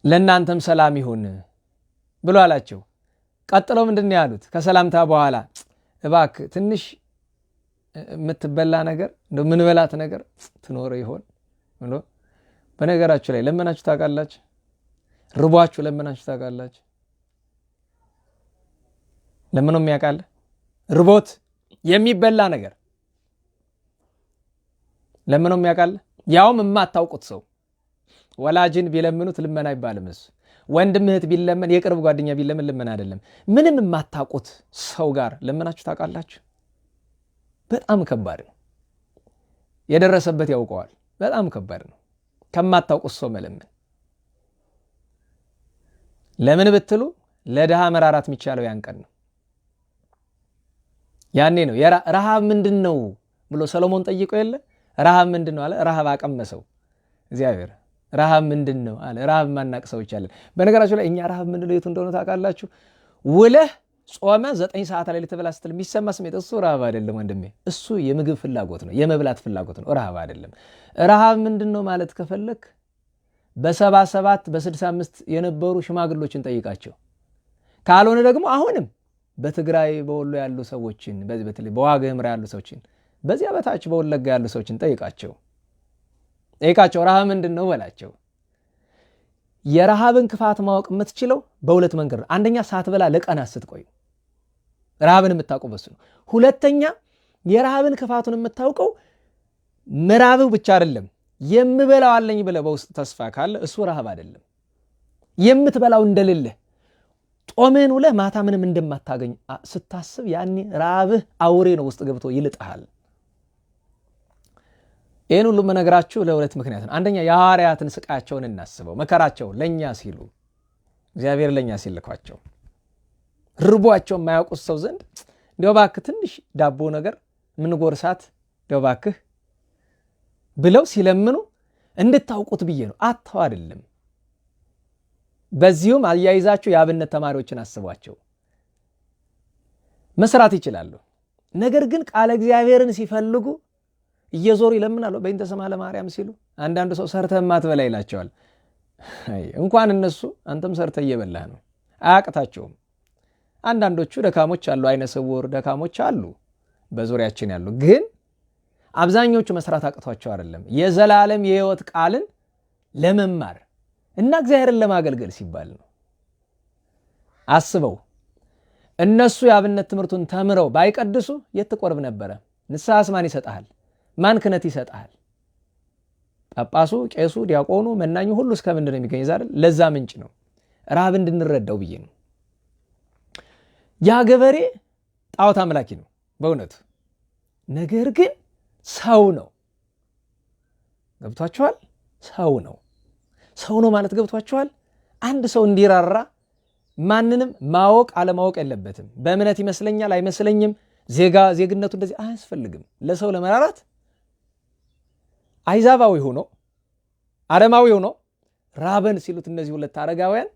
ለእናንተም ሰላም ይሁን ብሎ አላቸው። ቀጥለው ምንድን ያሉት? ከሰላምታ በኋላ እባክህ ትንሽ የምትበላ ነገር እንደው ምንበላት ነገር ትኖረ ይሆን ብሎ። በነገራችሁ ላይ ለመናችሁ ታውቃላችሁ? ርቧችሁ ለመናችሁ ታውቃላችሁ? ለምነው የሚያውቃል? ርቦት የሚበላ ነገር ለምነው የሚያውቃል? ያውም የማታውቁት ሰው። ወላጅን ቢለምኑት ልመና አይባልም እሱ። ወንድም እህት ቢለመን፣ የቅርብ ጓደኛ ቢለመን ልመና አይደለም። ምንም የማታውቁት ሰው ጋር ለመናችሁ ታውቃላችሁ? በጣም ከባድ ነው። የደረሰበት ያውቀዋል። በጣም ከባድ ነው ከማታውቁት ሰው መለመን። ለምን ብትሉ ለድሃ መራራት የሚቻለው ያን ቀን ነው። ያኔ ነው ረሃብ ምንድን ነው ብሎ ሰሎሞን ጠይቆ የለ ረሃብ ምንድን ነው አለ። ረሃብ አቀመሰው እግዚአብሔር። ረሃብ ምንድን ነው አለ። ረሃብ ማናቅ ሰዎች አለን። በነገራችሁ ላይ እኛ ረሃብ ምንድን ነው የቱ እንደሆነ ታውቃላችሁ? ውለህ ጾመ 9 ሰዓት ላይ ልትበላ ስትል የሚሰማ ስሜት እሱ ረሃብ አይደለም ወንድሜ። እሱ የምግብ ፍላጎት ነው፣ የመብላት ፍላጎት ነው፣ ረሃብ አይደለም። ረሃብ ምንድን ነው ማለት ከፈለክ በ77 በ65 የነበሩ ሽማግሎችን ጠይቃቸው። ካልሆነ ደግሞ አሁንም በትግራይ በወሎ ያሉ ሰዎችን፣ በተለይ በዋግ ኽምራ ያሉ ሰዎችን፣ በዚያ በታች በወለጋ ያሉ ሰዎችን ጠይቃቸው። ረሃብ ምንድን ነው በላቸው። የረሃብን ክፋት ማወቅ የምትችለው በሁለት መንገድ ነው። አንደኛ ሳትበላ ለቀናት ስትቆይ ረሃብን የምታውቀው በሱ ነው። ሁለተኛ የረሃብን ክፋቱን የምታውቀው ምራብው ብቻ አይደለም የምበላው አለኝ ብለህ በውስጥ ተስፋ ካለ እሱ ረሃብ አይደለም። የምትበላው እንደሌለ ጦምን ውለህ ማታ ምንም እንደማታገኝ ስታስብ ያኔ ረሃብህ አውሬ ነው ውስጥ ገብቶ ይልጥሃል። ይህን ሁሉ መነግራችሁ ለሁለት ምክንያት ነው። አንደኛ የሐዋርያትን ስቃያቸውን እናስበው፣ መከራቸው ለእኛ ሲሉ እግዚአብሔር ለእኛ ሲልኳቸው ርቧቸው የማያውቁት ሰው ዘንድ እንዲያው እባክህ ትንሽ ዳቦ ነገር ምንጎርሳት እንዲያው እባክህ ብለው ሲለምኑ እንድታውቁት ብዬ ነው። አጥተው አይደለም። በዚሁም አያይዛችሁ የአብነት ተማሪዎችን አስቧቸው። መስራት ይችላሉ። ነገር ግን ቃለ እግዚአብሔርን ሲፈልጉ እየዞሩ ይለምናሉ። በእንተ ስማ ለማርያም ሲሉ አንዳንዱ ሰው ሰርተህ ማትበላ ይላቸዋል። እንኳን እነሱ አንተም ሰርተህ እየበላህ ነው። አያቅታቸውም። አንዳንዶቹ ደካሞች አሉ፣ አይነ ስውር ደካሞች አሉ በዙሪያችን ያሉ። ግን አብዛኞቹ መስራት አቅቷቸው አይደለም፣ የዘላለም የሕይወት ቃልን ለመማር እና እግዚአብሔርን ለማገልገል ሲባል ነው። አስበው፣ እነሱ የአብነት ትምህርቱን ተምረው ባይቀድሱ የት ትቆርብ ነበረ? ንስሐስ ማን ይሰጥሃል? ማን ክህነት ይሰጥሃል? ጳጳሱ፣ ቄሱ፣ ዲያቆኑ፣ መናኙ ሁሉ እስከ ምንድን ነው የሚገኝ? ዛሬ ለዛ ምንጭ ነው። ረሃብ እንድንረዳው ብዬ ነው። ያ ገበሬ ጣዖት አምላኪ ነው በእውነቱ። ነገር ግን ሰው ነው። ገብቷችኋል? ሰው ነው። ሰው ነው ማለት ገብቷችኋል? አንድ ሰው እንዲራራ ማንንም ማወቅ አለማወቅ የለበትም። በእምነት ይመስለኛል አይመስለኝም፣ ዜግነቱ እንደዚህ አያስፈልግም። ለሰው ለመራራት አይዛባዊ ሆኖ አረማዊ ሆኖ ራበን ሲሉት እነዚህ ሁለት አረጋውያን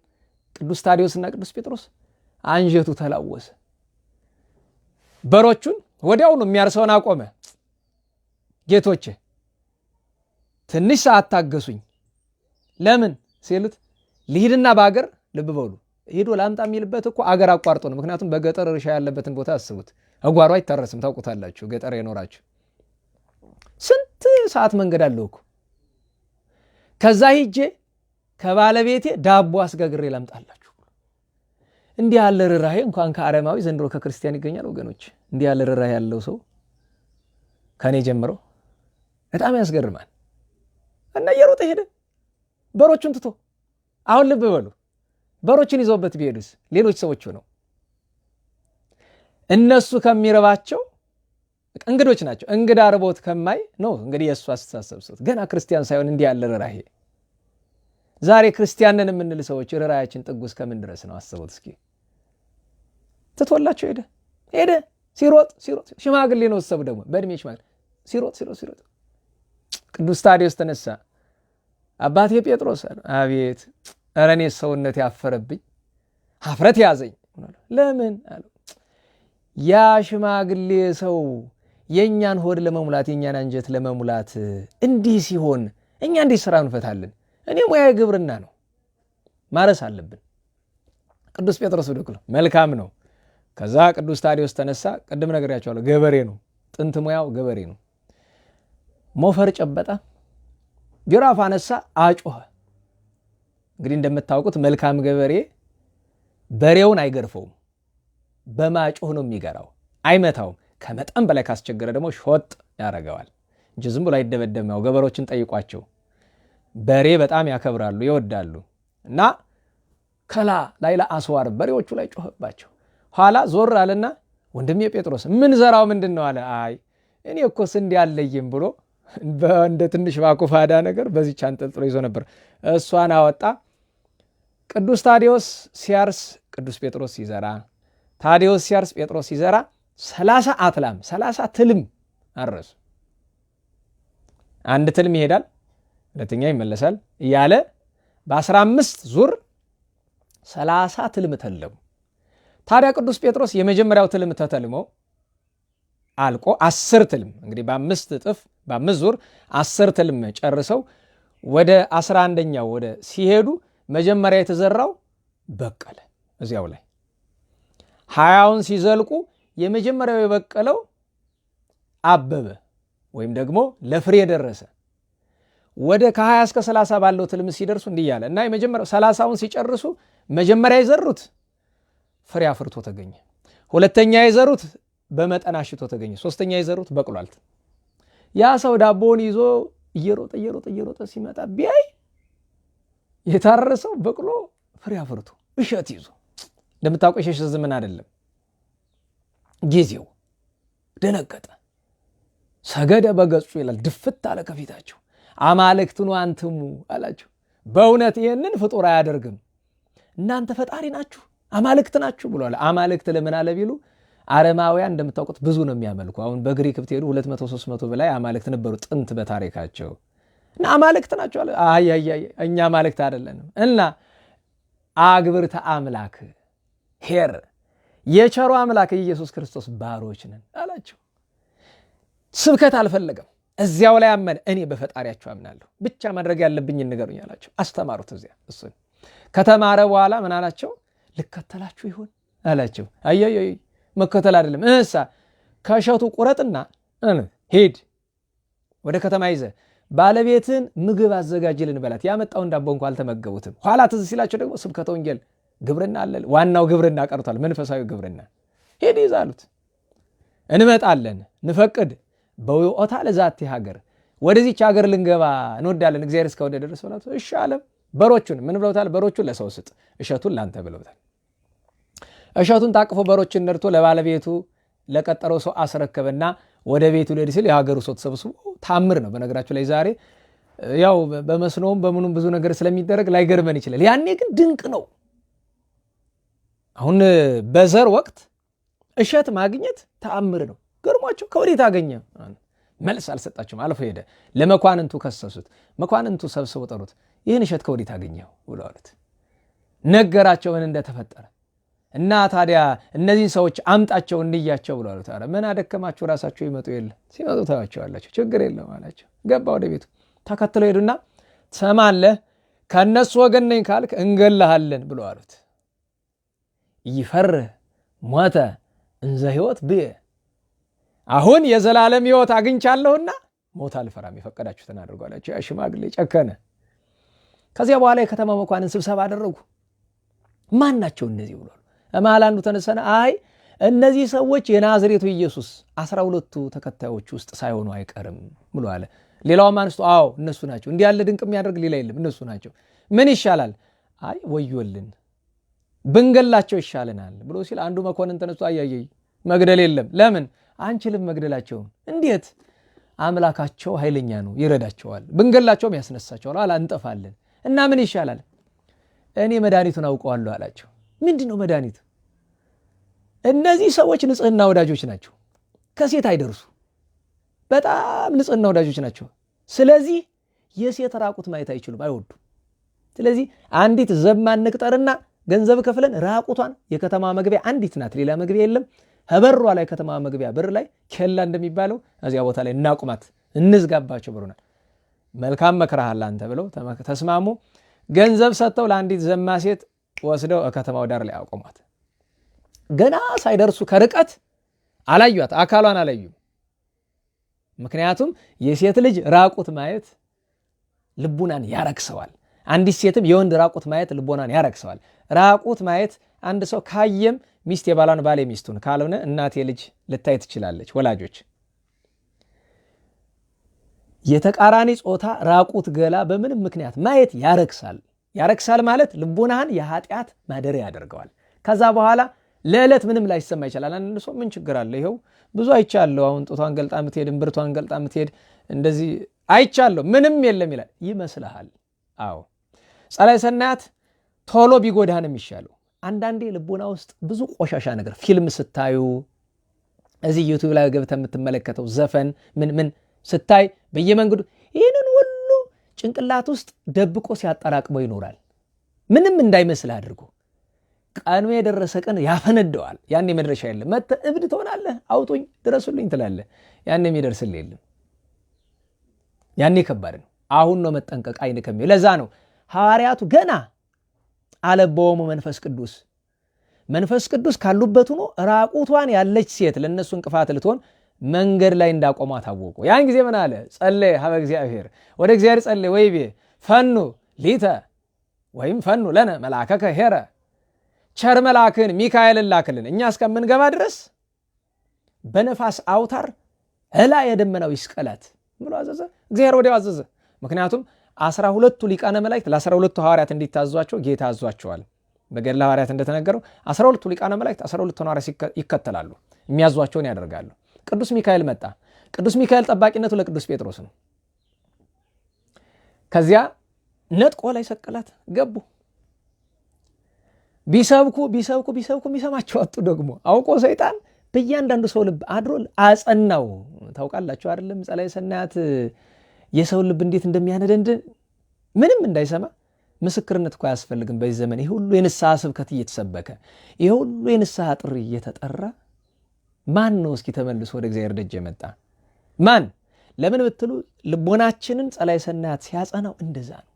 ቅዱስ ታዲዮስና ቅዱስ ጴጥሮስ አንጀቱ ተላወሰ። በሮቹን ወዲያውኑ የሚያርሰውን አቆመ። ጌቶቼ ትንሽ ሰዓት ታገሱኝ። ለምን ሲሉት ልሂድና በአገር ልብ በሉ ሄዶ ላምጣ የሚልበት እኮ አገር አቋርጦ ነው። ምክንያቱም በገጠር እርሻ ያለበትን ቦታ አስቡት። እጓሮ አይታረስም። ታውቁታላችሁ፣ ገጠር የኖራችሁ ስንት ሰዓት መንገድ አለው እኮ። ከዛ ሂጄ ከባለቤቴ ዳቦ አስጋግሬ ላምጣላችሁ። እንዲህ ያለ ርኅራኄ እንኳን ከአረማዊ ዘንድሮ ከክርስቲያን ይገኛል ወገኖች። እንዲህ ያለ ርኅራኄ ያለው ሰው ከኔ ጀምሮ በጣም ያስገርማል። እና እየሮጠ ሄደ በሮቹን ትቶ። አሁን ልብ በሉ፣ በሮችን ይዘውበት ቢሄዱስ ሌሎች ሰዎች ሆነው እነሱ ከሚረባቸው እንግዶች ናቸው። እንግዳ ርቦት ከማይ ነው እንግዲህ የእሱ አስተሳሰብ ሰው ገና ክርስቲያን ሳይሆን እንዲህ ያለ ርኅራኄ። ዛሬ ክርስቲያንን የምንል ሰዎች ርኅራኄያችን ጥጉ እስከምን ድረስ ነው? አስቡት እስኪ። ትቶላቸው ሄደ ሲሮጥ ሽማግሌ ነው ሰው ደግሞ በእድሜ ሽማግሌ ሲሮጥ ቅዱስ ታዲዮስ ተነሳ። አባቴ ጴጥሮስ አቤት፣ ኧረ እኔ ሰውነት ያፈረብኝ ሀፍረት ያዘኝ። ለምን አለው። ያ ሽማግሌ ሰው የእኛን ሆድ ለመሙላት የእኛን አንጀት ለመሙላት እንዲህ ሲሆን እኛ እንዴት ስራ እንፈታለን? እኔ ሙያ ግብርና ነው፣ ማረስ አለብን። ቅዱስ ጴጥሮስ ብድቅ ነው፣ መልካም ነው። ከዛ ቅዱስ ታዲዮስ ተነሳ። ቅድም ነግሬያቸዋለሁ፣ ገበሬ ነው፣ ጥንት ሙያው ገበሬ ነው። ሞፈር ጨበጣ፣ ጅራፍ አነሳ፣ አጮኸ። እንግዲህ እንደምታውቁት መልካም ገበሬ በሬውን አይገርፈውም፣ በማጮህ ነው የሚገራው፣ አይመታውም። ከመጠን በላይ ካስቸገረ ደግሞ ሾጥ ያደርገዋል እንጂ ዝም ብሎ አይደበደም። ያው ገበሬዎችን ጠይቋቸው፣ በሬ በጣም ያከብራሉ ይወዳሉ። እና ከላ ላይ ለአስዋር በሬዎቹ ላይ ጮኸባቸው። ኋላ ዞር አለና ወንድሜ ጴጥሮስ ምን ዘራው ምንድን ነው አለ። አይ እኔ እኮ ስንዴ አለይም ብሎ እንደ ትንሽ ባኩፋዳ ነገር በዚች አንጠልጥሎ ይዞ ነበር። እሷን አወጣ። ቅዱስ ታዲዮስ ሲያርስ ቅዱስ ጴጥሮስ ሲዘራ፣ ታዲዮስ ሲያርስ ጴጥሮስ ሲዘራ 30 አትላም 30 ትልም አረሱ። አንድ ትልም ይሄዳል፣ ሁለተኛ ይመለሳል እያለ በ15 ዙር 30 ትልም ተለሙ። ታዲያ ቅዱስ ጴጥሮስ የመጀመሪያው ትልም ተተልሞ አልቆ 10 ትልም እንግዲህ በአምስት እጥፍ በ5 ዙር 10 ትልም ጨርሰው ወደ 11ኛው ወደ ሲሄዱ መጀመሪያ የተዘራው በቀለ። እዚያው ላይ 20ውን ሲዘልቁ የመጀመሪያው የበቀለው አበበ ወይም ደግሞ ለፍሬ ደረሰ። ወደ ከ20 እስከ 30 ባለው ትልም ሲደርሱ እንዲህ ያለ እና የመጀመሪያው 30ውን ሲጨርሱ መጀመሪያ የዘሩት ፍሬ አፍርቶ ተገኘ። ሁለተኛ የዘሩት በመጠን አሽቶ ተገኘ። ሶስተኛ የዘሩት በቅሏል። ያ ሰው ዳቦውን ይዞ እየሮጠ ሲመጣ ቢያይ የታረሰው በቅሎ ፍሬ አፍርቶ እሸት ይዞ እንደምታውቀው እሸት ዘመን አይደለም ጊዜው ደነገጠ ሰገደ በገጹ ይላል ድፍት አለ ከፊታቸው አማልክቱን አንትሙ አላቸው በእውነት ይሄንን ፍጡር አያደርግም እናንተ ፈጣሪ ናችሁ አማልክት ናችሁ ብሏል አማልክት ለምን አለ ቢሉ አረማውያን እንደምታውቁት ብዙ ነው የሚያመልኩ አሁን በግሪክ ብትሄዱ 200 300 በላይ አማልክት ነበሩ ጥንት በታሪካቸው እና አማልክት ናቸው አለ አይ እኛ አማልክት አይደለንም እና አግብርተ አምላክ ሄር የቸሩ አምላክ ኢየሱስ ክርስቶስ ባሮች ነን አላቸው ስብከት አልፈለገም እዚያው ላይ አመነ እኔ በፈጣሪያችሁ አምናለሁ ብቻ ማድረግ ያለብኝ ንገሩኝ አላቸው አስተማሩት እዚያ እሱን ከተማረ በኋላ ምን አላቸው ልከተላችሁ ይሆን አላቸው አይ መከተል አይደለም እሳ ከሸቱ ቁረጥና ሄድ ወደ ከተማ ይዘ ባለቤትን ምግብ አዘጋጅልን በላት ያመጣው ዳቦ እንኳን አልተመገቡትም ኋላ ትዝ ሲላቸው ደግሞ ስብከተ ወንጌል ግብርና አለ ዋናው ግብርና ቀርቷል መንፈሳዊ ግብርና ሄድ ይዛሉት እንመጣለን ንፈቅድ በውኦታ ለዛቲ ሀገር ወደዚች ሀገር ልንገባ እንወዳለን እግዚአብሔር እስከወደደ ድረስ ማለት እሺ አለ በሮቹን ምን ብለውታል በሮቹን ለሰው ስጥ እሸቱን ላንተ ብለውታል እሸቱን ታቅፎ በሮችን ነርቶ ለባለቤቱ ለቀጠረው ሰው አስረከበና ወደ ቤቱ ሊሄድ ሲል የሀገሩ ሰው ተሰብስቦ ታምር ነው በነገራችሁ ላይ ዛሬ ያው በመስኖም በምኑም ብዙ ነገር ስለሚደረግ ላይገርመን ይችላል ያኔ ግን ድንቅ ነው አሁን በዘር ወቅት እሸት ማግኘት ተአምር ነው ገርሟቸው ከወዴት አገኘ መልስ አልሰጣቸውም አልፎ ሄደ ለመኳንንቱ ከሰሱት መኳንንቱ ሰብስበው ጠሩት ይህን እሸት ከወዴት አገኘው ብለው አሉት ነገራቸው ምን እንደተፈጠረ እና ታዲያ እነዚህ ሰዎች አምጣቸው እንያቸው ብለው አሉት አረ ምን አደከማችሁ ራሳቸው ይመጡ የለ ሲመጡ ታያቸዋላችሁ ችግር የለም አላቸው ገባ ወደ ቤቱ ተከትለው ሄዱና ሰማለህ ከነሱ ወገን ነኝ ካልክ እንገላሃለን ብለው አሉት ይፈርህ ሞተ እንዘ ህይወት ብየ አሁን የዘላለም ህይወት አግኝቻለሁና ሞት አልፈራም የፈቀዳችሁትን አድርጉ አላቸው ያ ሽማግሌ ጨከነ ከዚያ በኋላ የከተማ መኳንን ስብሰባ አደረጉ ማን ናቸው እነዚህ ብሎ መሃል አንዱ ተነሰነ አይ እነዚህ ሰዎች የናዝሬቱ ኢየሱስ 12ቱ ተከታዮች ውስጥ ሳይሆኑ አይቀርም ብሎ አለ ሌላውም አንስቶ አዎ እነሱ ናቸው እንዲህ ያለ ድንቅ የሚያደርግ ሌላ የለም እነሱ ናቸው ምን ይሻላል አይ ወዮልን ብንገላቸው ይሻለናል ብሎ ሲል አንዱ መኮንን ተነስቶ አያየይ መግደል የለም ለምን አንችልም መግደላቸው እንዴት አምላካቸው ኃይለኛ ነው ይረዳቸዋል ብንገላቸውም ያስነሳቸዋል አላንጠፋለን እና ምን ይሻላል እኔ መድኃኒቱን አውቀዋለሁ አላቸው ምንድነው መድኃኒቱ እነዚህ ሰዎች ንጽህና ወዳጆች ናቸው ከሴት አይደርሱ በጣም ንጽህና ወዳጆች ናቸው ስለዚህ የሴት ራቁት ማየት አይችሉም አይወዱም ስለዚህ አንዲት ዘማን ንቅጠርና ገንዘብ ከፍለን ራቁቷን የከተማ መግቢያ አንዲት ናት ሌላ መግቢያ የለም ህበሯ ላይ ከተማ መግቢያ በር ላይ ከላ እንደሚባለው እዚያ ቦታ ላይ እናቁማት እንዝጋባቸው ብሩናል መልካም መከራሃል አንተ ብለው ተስማሙ ገንዘብ ሰጥተው ለአንዲት ዘማ ሴት ወስደው ከተማው ዳር ላይ አቆሟት ገና ሳይደርሱ ከርቀት አላዩት አካሏን አላዩም ምክንያቱም የሴት ልጅ ራቁት ማየት ልቡናን ያረክሰዋል አንዲት ሴትም የወንድ ራቁት ማየት ልቦናን ያረክሰዋል ራቁት ማየት አንድ ሰው ካየም ሚስት የባሏን ባል የሚስቱን ካልሆነ እናት የልጅ ልታይ ትችላለች ወላጆች የተቃራኒ ጾታ ራቁት ገላ በምንም ምክንያት ማየት ያረክሳል ማለት ልቦናን የኃጢአት ማደሪያ ያደርገዋል ከዛ በኋላ ለዕለት ምንም ላይሰማ ይችላል አንድ ሰው ምን ችግር አለ ይሄው ብዙ አይቻለሁ አሁን ጦቷን ገልጣ ምትሄድ እንብርቷን ገልጣ ምትሄድ እንደዚህ አይቻለሁ ምንም የለም ይላል ይመስልሃል አዎ ጸላይ ሰናያት ቶሎ ቢጎዳህን የሚሻለው አንዳንዴ ልቦና ውስጥ ብዙ ቆሻሻ ነገር ፊልም ስታዩ እዚህ ዩቲዩብ ላይ ገብተህ የምትመለከተው ዘፈን ምን ስታይ በየመንገዱ ይሄንን ሁሉ ጭንቅላት ውስጥ ደብቆ ሲያጠራቅመው ይኖራል ምንም እንዳይመስልህ አድርጎ ቀኑ የደረሰ ቀን ያፈነደዋል ያኔ መድረሻ የለም መተ እብድ ትሆናለህ አውጡኝ ድረሱልኝ ትላለህ ያኔ የሚደርስልህ የለም ያኔ ከባድ ነው አሁን ነው መጠንቀቅ አይንከም ለዛ ነው ሐዋርያቱ ገና አለበውሙ መንፈስ ቅዱስ ካሉበት ሆኖ ራቁቷን ያለች ሴት ለነሱ እንቅፋት ልትሆን መንገድ ላይ እንዳቆማ ታወቁ ያን ጊዜ ምን አለ ጸለየ ሀበ እግዚአብሔር ወደ እግዚአብሔር ጸለየ ወይቤ ፈኑ ሊተ ወይም ፈኑ ለነ መልአከከ ሄረ ቸር መልአክን ሚካኤልን ላክልን እኛ እስከምንገባ ድረስ በነፋስ አውታር እላ የደመናው ይስቀላት ብሎ አዘዘ። እግዚአብሔር ወዲያው አዘዘ። ምክንያቱም 12ቱ ሊቃነ መላእክት ለ12ቱ ሐዋርያት እንዲታዟቸው ጌታ አዟቸዋል። በገድለ ሐዋርያት እንደተነገረው 12ቱ ሊቃነ መላእክት 12ቱን ሐዋርያት ይከተላሉ፣ የሚያዟቸውን ያደርጋሉ። ቅዱስ ሚካኤል መጣ። ቅዱስ ሚካኤል ጠባቂነቱ ለቅዱስ ጴጥሮስ ነው። ከዚያ ነጥቆ ላይ ሰቀላት። ገቡ። ቢሰብኩ የሚሰማቸው አጡ። ደግሞ አውቆ ሰይጣን በእያንዳንዱ ሰው ልብ አድሮ አጸናው። ታውቃላችሁ አይደለም? ጸላዔ ሰናያት የሰው ልብ እንዴት እንደሚያነደንድ ምንም እንዳይሰማ ምስክርነት እኮ አያስፈልግም። በዚህ ዘመን ይህ ሁሉ የንስሐ ስብከት እየተሰበከ ይህ ሁሉ የንስሐ ጥሪ እየተጠራ ማን ነው እስኪ ተመልሶ ወደ እግዚአብሔር ደጅ የመጣ ማን? ለምን ብትሉ ልቦናችንን ጸላዔ ሰናያት ሲያጸናው እንደዛ ነው።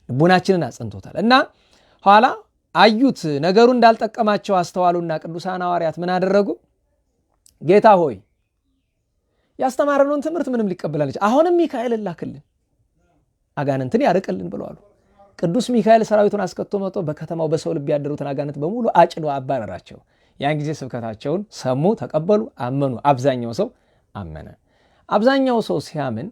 ልቦናችንን አጽንቶታል። እና ኋላ አዩት፣ ነገሩ እንዳልጠቀማቸው አስተዋሉና ቅዱሳን ሐዋርያት ምን አደረጉ? ጌታ ሆይ ያስተማረነውን ትምህርት ምንም ሊቀበላልች፣ አሁንም ሚካኤል ላክልን አጋንንትን ያርቅልን ብለዋል። ቅዱስ ሚካኤል ሰራዊቱን አስከቶ መጥቶ በከተማው በሰው ልብ ያደሩትን አጋንንት በሙሉ አጭዶ አባረራቸው። ያን ጊዜ ስብከታቸውን ሰሙ፣ ተቀበሉ፣ አመኑ። አብዛኛው ሰው አመነ። አብዛኛው ሰው ሲያምን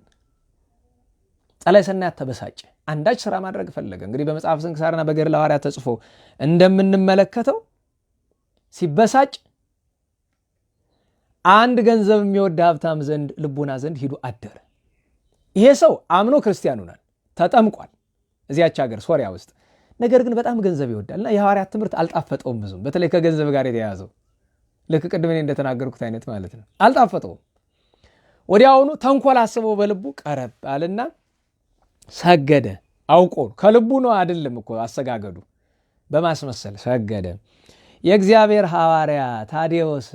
ጸላዔ ሰናያት ተበሳጨ። አንዳች ስራ ማድረግ ፈለገ። እንግዲህ በመጽሐፍ ስንክሳርና በገድለ ሐዋርያት ተጽፎ እንደምንመለከተው ሲበሳጭ አንድ ገንዘብ የሚወድ ሀብታም ዘንድ ልቡና ዘንድ ሂዶ አደረ። ይሄ ሰው አምኖ ክርስቲያን ሆኗል፣ ተጠምቋል እዚያች ሀገር ሶሪያ ውስጥ። ነገር ግን በጣም ገንዘብ ይወዳልና የሐዋርያት ትምህርት አልጣፈጠውም ብዙም፣ በተለይ ከገንዘብ ጋር የተያያዘው ልክ ቅድም እኔ እንደተናገርኩት አይነት ማለት ነው። አልጣፈጠውም። ወዲያውኑ ተንኮል አስበው በልቡ ቀረብ አለና ሰገደ። አውቆ ከልቡ ነው አይደለም እኮ አሰጋገዱ፣ በማስመሰል ሰገደ። የእግዚአብሔር ሐዋርያ ታዴዎስ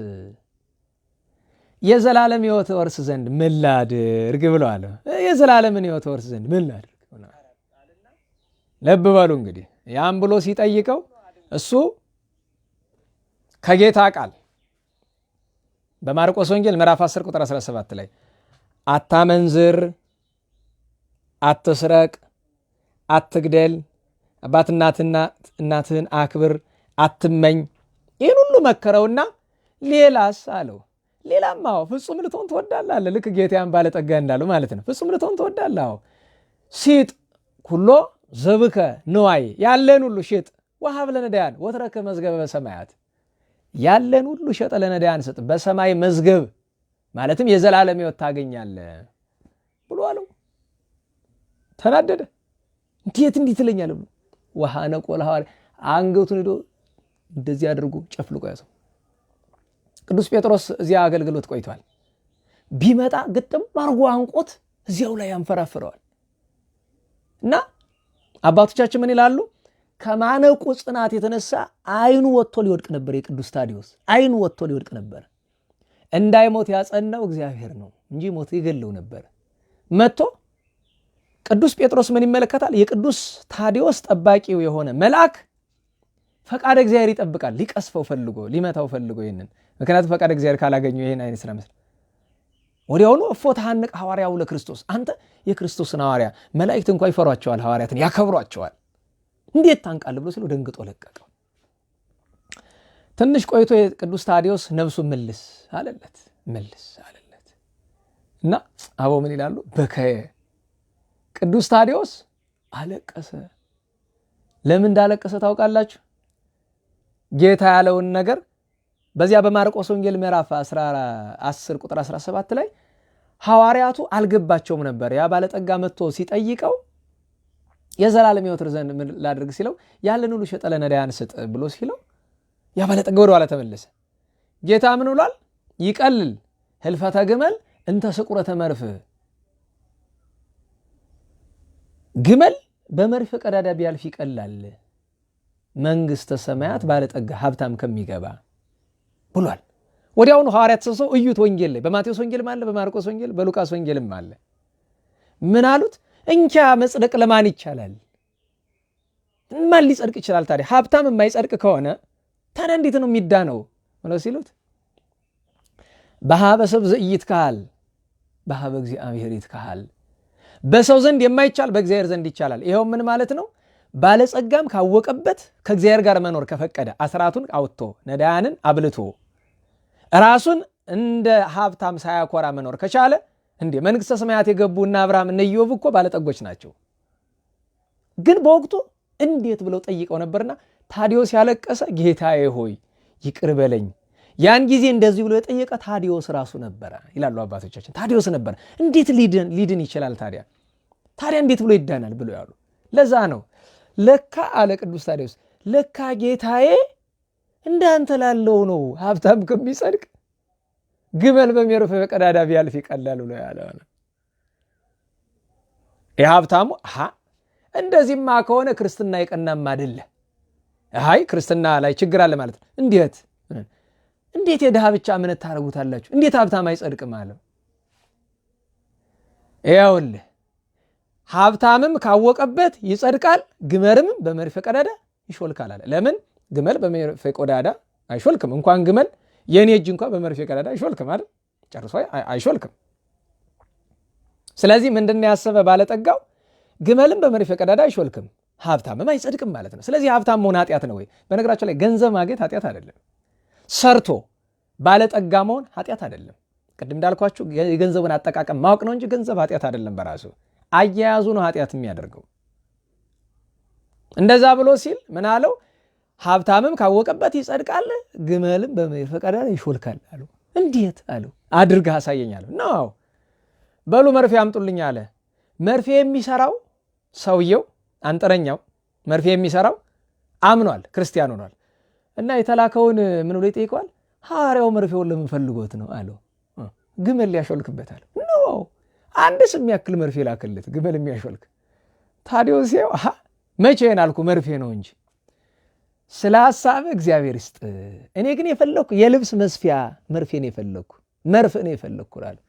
የዘላለም ሕይወት ወርስ ዘንድ ምን ላድርግ ብለዋል። የዘላለምን ሕይወት ወርስ ዘንድ ምን ላድርግ? ልብ በሉ እንግዲህ ያም ብሎ ሲጠይቀው እሱ ከጌታ ቃል በማርቆስ ወንጌል ምዕራፍ 10 ቁጥር 17 ላይ አታመንዝር፣ አትስረቅ፣ አትግደል፣ አባትና እናትህን አክብር፣ አትመኝ፣ ይህን ሁሉ መከረውና ሌላስ አለው። ሌላማ ፍጹም ልትሆን ትወዳለህ አለ። ልክ ጌታያን ባለጠጋ እንዳለው ማለት ነው። ፍጹም ልትሆን ትወዳለህ። ሲጥ ኩሎ ዘብከ ንዋይ፣ ያለን ሁሉ ሽጥ፣ ወሀብ ለነዳያን ወትረከ መዝገበ በሰማያት፣ ያለን ሁሉ ሸጠ ለነዳያን ስጥ፣ በሰማይ መዝገብ ማለትም የዘላለም ሕይወት ታገኛለህ ብሎ አለው። ተናደደ። እንዴት እንዲህ ትለኛለህ ብሎ ወሐነቆ ለሐዋርያ፣ አንገቱን ሄዶ እንደዚህ አድርጎ ጨፍልቆ ያዘው። ቅዱስ ጴጥሮስ እዚያ አገልግሎት ቆይቷል። ቢመጣ ግጥም አርጎ አንቆት እዚያው ላይ ያንፈራፍረዋል። እና አባቶቻችን ምን ይላሉ? ከማነቁ ጽናት የተነሳ አይኑ ወጥቶ ሊወድቅ ነበር። የቅዱስ ታዲዮስ አይኑ ወጥቶ ሊወድቅ ነበር። እንዳይሞት ያጸናው እግዚአብሔር ነው እንጂ ሞት ይገለው ነበር። መጥቶ ቅዱስ ጴጥሮስ ምን ይመለከታል? የቅዱስ ታዲዮስ ጠባቂው የሆነ መልአክ ፈቃደ እግዚአብሔር ይጠብቃል። ሊቀስፈው ፈልጎ ሊመታው ፈልጎ ይህንን ምክንያቱም ፈቃደ እግዚአብሔር ካላገኘው ይህን አይነት ስራ መስራት ወዲያውኑ እፎ ተሐንቅ ሐዋርያው ለክርስቶስ፣ አንተ የክርስቶስን ሐዋርያ መላእክት እንኳ ይፈሯቸዋል፣ ሐዋርያትን ያከብሯቸዋል፣ እንዴት ታንቃለህ ብሎ ሲለው ደንግጦ ለቀቀው። ትንሽ ቆይቶ የቅዱስ ታዲዮስ ነፍሱ መልስ አለለት እና አበው ምን ይላሉ? በከየ ቅዱስ ታዲዮስ አለቀሰ። ለምን እንዳለቀሰ ታውቃላችሁ? ጌታ ያለውን ነገር በዚያ በማርቆስ ወንጌል ምዕራፍ 10 ቁጥር 17 ላይ ሐዋርያቱ አልገባቸውም ነበር። ያ ባለጠጋ መጥቶ ሲጠይቀው የዘላለም ሕይወት ዘንድ ምን ላድርግ ሲለው ያለን ሁሉ ሸጠ ለነዳያን ስጥ ብሎ ሲለው ያ ባለጠጋ ወደ ኋላ ተመለሰ። ጌታ ምን ብሏል? ይቀልል ህልፈተ ግመል እንተ ስቁረተ መርፍ፣ ግመል በመርፍ ቀዳዳ ቢያልፍ ይቀላል መንግሥተ ሰማያት ባለጠጋ ሀብታም ከሚገባ ብሏል። ወዲያውኑ ሐዋርያት ተሰብስበው እዩት። ወንጌል ላይ በማቴዎስ ወንጌልም አለ፣ በማርቆስ ወንጌል በሉቃስ ወንጌልም አለ። ምን አሉት? እንኪ መጽደቅ ለማን ይቻላል? ማን ሊጸድቅ ይችላል? ታዲያ ሀብታም የማይጸድቅ ከሆነ ታዲያ እንዴት ነው የሚዳነው ብለው ሲሉት በሀበ ሰብ ዘኢይትከሀል በሀበ እግዚአብሔር ይትከሀል፣ በሰው ዘንድ የማይቻል በእግዚአብሔር ዘንድ ይቻላል። ይኸው ምን ማለት ነው? ባለጸጋም ካወቀበት ከእግዚአብሔር ጋር መኖር ከፈቀደ አስራቱን አውጥቶ ነዳያንን አብልቶ ራሱን እንደ ሀብታም ሳያኮራ መኖር ከቻለ እንዴ መንግስተ ሰማያት የገቡና አብርሃም እነ ኢዮብ እኮ ባለጠጎች ናቸው። ግን በወቅቱ እንዴት ብለው ጠይቀው ነበርና ታዲዮስ ያለቀሰ ጌታዬ ሆይ ይቅር በለኝ። ያን ጊዜ እንደዚህ ብሎ የጠየቀ ታዲዮስ ራሱ ነበረ ይላሉ አባቶቻችን። ታዲዮስ ነበረ። እንዴት ሊድን ይችላል ታዲያ እንዴት ብሎ ይዳናል ብሎ ያሉ። ለዛ ነው ለካ አለ ቅዱስ ታዲዮስ ለካ ጌታዬ እንዳንተ ላለው ነው ሀብታም ከሚጸድቅ ግመል በሚያርፍ በቀዳዳ ቢያልፍ ይቀላል ብሎ ያለው ነው። የሀብታሙ እንደዚህማ ከሆነ ክርስትና የቀናም አይደለ። ክርስትና ላይ ችግር አለ ማለት ነው። እንዴት የድሃ ብቻ እምነት ታደርጉታላችሁ? እንዴት ሀብታም አይጸድቅም አለው። ይኸውልህ ሀብታምም ካወቀበት ይጸድቃል፣ ግመልም በመርፌ ቀዳዳ ይሾልካል አለ። ለምን ግመል በመርፌ ቀዳዳ አይሾልክም? እንኳን ግመል የኔ እጅ እንኳን በመርፌ ቀዳዳ አይሾልክም አይደል? ጨርሶ አይሾልክም። ስለዚህ ምንድነው ያሰበ ባለጠጋው? ግመልም በመርፌ ቀዳዳ አይሾልክም፣ ሀብታምም አይጸድቅም ማለት ነው። ስለዚህ ሀብታም መሆን ኃጢአት ነው ወይ? በነገራችን ላይ ገንዘብ ማግኘት ኃጢአት አይደለም። ሰርቶ ባለጠጋ መሆን ኃጢአት አይደለም። ቅድም እንዳልኳችሁ የገንዘቡን አጠቃቀም ማወቅ ነው እንጂ ገንዘብ ኃጢአት አይደለም። በራሱ አያያዙ ነው ኃጢአት የሚያደርገው። እንደዛ ብሎ ሲል ምን አለው? ሀብታምም ካወቀበት ይጸድቃል፣ ግመልም በመርፌ ቀዳዳ ይሾልካል አለው። እንዴት አለው? አድርገህ አሳየኝ አለው። ነው በሉ መርፌ አምጡልኝ አለ። መርፌ የሚሰራው ሰውየው አንጥረኛው መርፌ የሚሰራው አምኗል፣ ክርስቲያን ሆኗል። እና የተላከውን ምን ብሎ ይጠይቀዋል? ሐዋርያው መርፌውን ለምን ፈልጎት ነው አለው። ግመል ሊያሾልክበታል ነው። አንድስ የሚያክል መርፌ ላክለት ግመል የሚያሾልክ። ታዲዮስ መቼን አልኩ መርፌ ነው እንጂ ስለ ሐሳብ እግዚአብሔር ይስጥ። እኔ ግን የፈለኩ የልብስ መስፊያ መርፌ ነው የፈለኩ መርፍ ነው የፈለኩ አለው።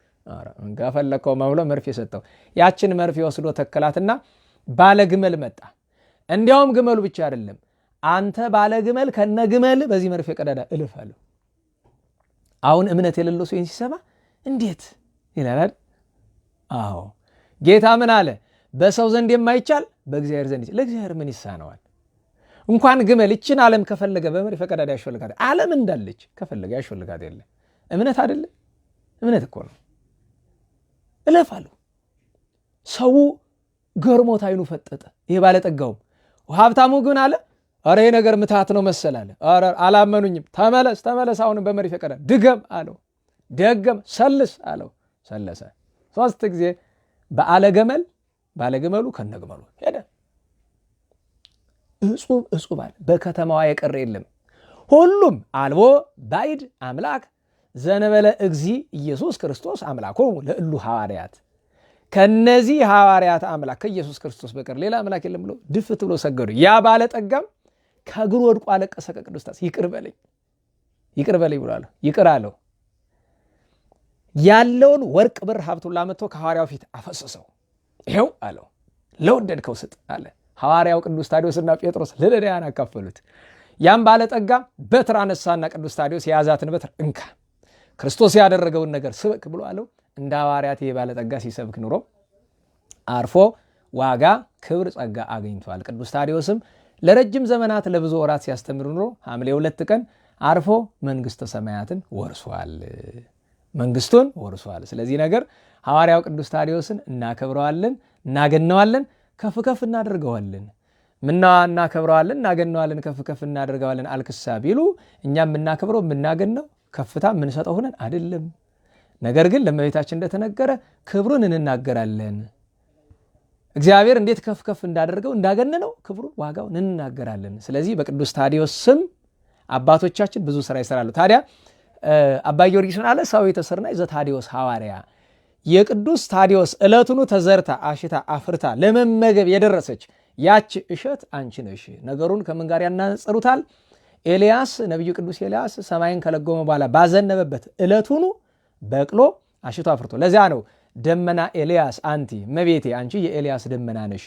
እንጋ ፈለከው ብሎ መርፌ ሰጠው። ያችን መርፌ ወስዶ ተከላትና ባለ ግመል መጣ። እንዲያውም ግመሉ ብቻ አይደለም አንተ ባለ ግመል ከነ ግመል በዚህ መርፌ ቀዳዳ እልፍ አለው። አሁን እምነት የሌለው ሰው ሲሰማ እንዴት ይላል? አዎ ጌታ ምን አለ? በሰው ዘንድ የማይቻል በእግዚአብሔር ዘንድ ይቻላል። ለእግዚአብሔር ምን ይሳነዋል? እንኳን ግመል ይችን ዓለም ከፈለገ በመርፌ ቀዳዳ ያሾልካት። ዓለም እንዳለች ከፈለገ ያሾልካት የለ እምነት አይደለ? እምነት እኮ ነው። እለፍ አለው። ሰው ገርሞት አይኑ ፈጠጠ። ይሄ ባለጠጋውም ሀብታሙ ግን አለ አረ ይሄ ነገር ምታት ነው መሰል አለ። አረ አላመኑኝም። ተመለስ አሁንም በመርፌ ቀዳዳ ድገም አለው። ደገም ሰልስ አለው። ሰለሰ 3 ጊዜ ባለግመሉ ከነግመሉ ሄደ። እጹብ አለ። በከተማዋ የቀረ የለም። ሁሉም አልቦ ባይድ አምላክ ዘነበለ እግዚ ኢየሱስ ክርስቶስ አምላኮሙ ለእሉ ሐዋርያት፣ ከነዚህ ሐዋርያት አምላክ ከኢየሱስ ክርስቶስ በቀር ሌላ አምላክ የለም ብሎ ድፍት ብሎ ሰገዱ። ያ ባለጠጋም ከእግሩ ወድቆ አለቀሰ። ከቅዱስ ታስ ይቅር በለኝ ብሎ አለው። ይቅር አለው። ያለውን ወርቅ ብር ሀብቱን ላመጥቶ ከሐዋርያው ፊት አፈሰሰው። ይኸው አለው ለወደድከው ስጥ አለ። ሐዋርያው ቅዱስ ታዲዮስና ጴጥሮስ ለነዳያን አካፈሉት። ያም ባለጠጋ በትር አነሳና ቅዱስ ታዲዮስ የያዛትን በትር እንካ ክርስቶስ ያደረገውን ነገር ስበክ ብሎ አለው። እንደ ሐዋርያት ባለጠጋ ሲሰብክ ኑሮ አርፎ ዋጋ ክብር ጸጋ አግኝቷል። ቅዱስ ታዲዮስም ለረጅም ዘመናት ለብዙ ወራት ሲያስተምር ኑሮ ሐምሌ 2 ቀን አርፎ መንግስተ ሰማያትን መንግስቱን ወርሷል። ስለዚህ ነገር ሐዋርያው ቅዱስ ታዲዮስን እናከብረዋለን፣ እናገነዋለን፣ ከፍ ከፍ እናደርገዋለን። እናከብረዋለን፣ እናገነዋለን፣ ከፍ ከፍ እናደርገዋለን አልክሳ ቢሉ እኛም የምናከብረው የምናገነው ከፍታ የምንሰጠው ሆነን አይደለም። ነገር ግን ለእመቤታችን እንደተነገረ ክብሩን እንናገራለን። እግዚአብሔር እንዴት ከፍ ከፍ እንዳደረገው እንዳገነነው ክብሩን ዋጋውን እንናገራለን። ስለዚህ በቅዱስ ታዲዮስ ስም አባቶቻችን ብዙ ስራ ይሰራሉ። ታዲያ አባ ጊዮርጊስን አለ ሰው የተሰርና ዘታዲዮስ ሐዋርያ የቅዱስ ታዲዮስ ዕለቱኑ ተዘርታ አሽታ አፍርታ ለመመገብ የደረሰች ያች እሸት አንቺ ነሽ። ነገሩን ከምን ጋር ያናጽሩታል? ኤልያስ ነቢዩ ቅዱስ ኤልያስ ሰማይን ከለጎመ በኋላ ባዘነበበት ዕለቱኑ በቅሎ አሽቶ አፍርቶ፣ ለዚያ ነው ደመና ኤልያስ አንቲ እመቤቴ አንቺ የኤልያስ ደመና ነሽ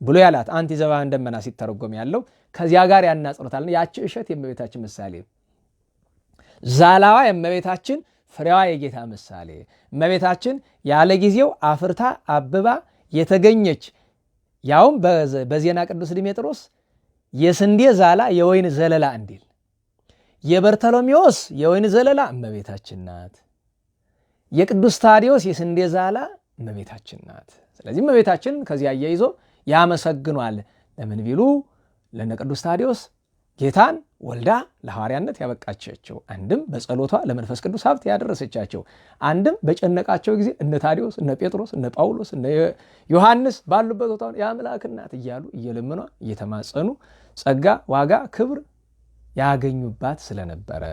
ብሎ ያላት። አንቲ ዘባን ደመና ሲተረጎም ያለው ከዚያ ጋር ያናጽሩታል። ያች እሸት የእመቤታችን ምሳሌ፣ ዛላዋ የእመቤታችን ፍሬዋ የጌታ ምሳሌ፣ እመቤታችን ያለ ጊዜው አፍርታ አብባ የተገኘች ያውም በዜና ቅዱስ ዲሜጥሮስ የስንዴ ዛላ የወይን ዘለላ እንዲል፣ የበርተሎሜዎስ የወይን ዘለላ እመቤታችን ናት፣ የቅዱስ ታዲዮስ የስንዴ ዛላ እመቤታችን ናት። ስለዚህ እመቤታችን ከዚህ አያይዞ ያመሰግኗል። ለምን ቢሉ ለነ ቅዱስ ታዲዮስ ጌታን ወልዳ ለሐዋርያነት ያበቃቻቸው፣ አንድም በጸሎቷ ለመንፈስ ቅዱስ ሀብት ያደረሰቻቸው፣ አንድም በጨነቃቸው ጊዜ እነ ታዲዮስ እነ ጴጥሮስ እነ ጳውሎስ እነ ዮሐንስ ባሉበት ቦታ የአምላክ እናት እያሉ እየለመኗ እየተማጸኑ ጸጋ፣ ዋጋ፣ ክብር ያገኙባት ስለነበረ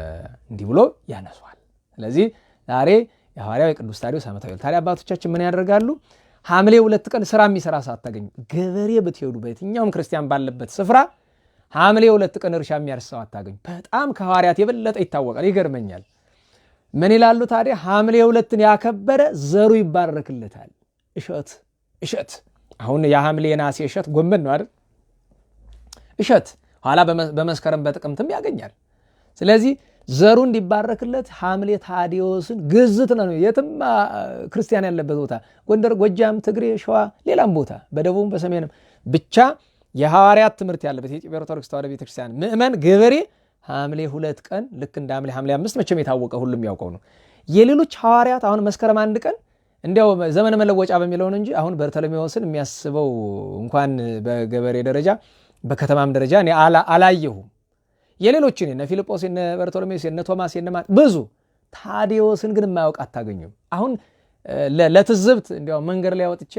እንዲህ ብሎ ያነሷል። ስለዚህ ዛሬ የሐዋርያው የቅዱስ ታዲዮስ ዓመታዊ ታዲያ አባቶቻችን ምን ያደርጋሉ? ሐምሌ 2 ቀን ስራ የሚሰራ ሳታገኙ ገበሬ ብትሄዱ በየትኛውም ክርስቲያን ባለበት ስፍራ ሐምሌ 2 ቀን እርሻ የሚያርሰው አታገኙ። በጣም ከሐዋርያት የበለጠ ይታወቃል። ይገርመኛል። ምን ይላሉ ታዲያ? ሐምሌ 2ን ያከበረ ዘሩ ይባረክለታል። እሸት አሁን የሐምሌ ናሴ እሸት ጎመን ነው አይደል? እሸት ኋላ በመስከረም በጥቅምትም ያገኛል። ስለዚህ ዘሩ እንዲባረክለት ሐምሌ ታዲዮስን ግዝት ነው። የትም ክርስቲያን ያለበት ቦታ ጎንደር፣ ጎጃም፣ ትግሬ፣ ሸዋ፣ ሌላም ቦታ በደቡብም በሰሜንም ብቻ የሐዋርያት ትምህርት ያለበት የኢትዮጵያ ኦርቶዶክስ ተዋሕዶ ቤተክርስቲያን ምእመን ገበሬ ሐምሌ 2 ቀን ልክ እንደ ሐምሌ 5 መቼም የታወቀ ሁሉም ያውቀው ነው። የሌሎች ሐዋርያት አሁን መስከረም 1 ቀን እንዲያው ዘመነ መለወጫ በሚለውን እንጂ አሁን በርተሎሜዎስን የሚያስበው እንኳን በገበሬ ደረጃ በከተማም ደረጃ እኔ አላየሁም። የሌሎችን እነ ፊልጶስ እነ በርቶሎሜዎስ እነ ቶማስ እነ ብዙ፣ ታዲዮስን ግን የማያውቅ አታገኙም። አሁን ለትዝብት እንዲያው መንገድ ላይ ወጥቼ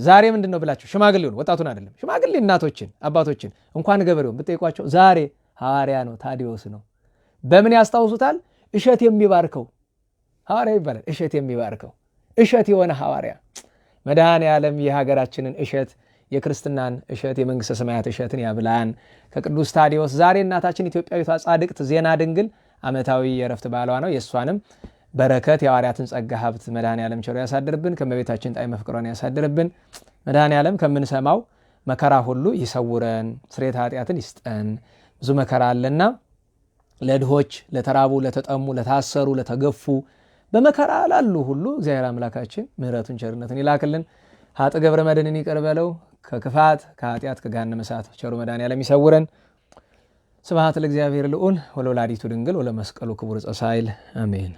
ዛሬ ምንድነው ብላችሁ ሽማግሌውን ወጣቱን አይደለም ሽማግሌ እናቶችን አባቶችን እንኳን ገበሬውን ብትጠይቋቸው ዛሬ ሐዋርያ ነው ታዲዮስ ነው። በምን ያስታውሱታል? እሸት የሚባርከው ሐዋርያ ይባላል። እሸት የሚባርከው እሸት የሆነ ሐዋርያ መድኃኔ ዓለም የሀገራችንን እሸት የክርስትናን እሸት የመንግሥተ ሰማያት እሸትን ያብላን። ከቅዱስ ታዲዮስ ዛሬ እናታችን ኢትዮጵያዊቷ ጻድቅት ዜና ድንግል ዓመታዊ የዕረፍት በዓሏ ነው። የእሷንም በረከት የሐዋርያትን ጸጋ ሀብት መድኃኔ ዓለም ቸሮ ያሳድርብን። ከመቤታችን ጣዕመ ፍቅሯን ያሳድርብን። መድኃኔ ዓለም ከምንሰማው መከራ ሁሉ ይሰውረን፣ ስርየተ ኃጢአትን ይስጠን። ብዙ መከራ አለና ለድሆች፣ ለተራቡ፣ ለተጠሙ፣ ለታሰሩ፣ ለተገፉ በመከራ ላሉ ሁሉ እግዚአብሔር አምላካችን ምሕረቱን ቸርነትን ይላክልን። ሀጥ ገብረ መድኅንን ይቅር በለው። ከክፋት ከኃጢአት ከገሃነመ እሳት ቸሩ መድኃኔ ዓለም ይሰውረን። ስብሐት ለእግዚአብሔር ልዑል ወለወላዲቱ ድንግል ወለመስቀሉ ክቡር ዕፀ ሣህል አሜን።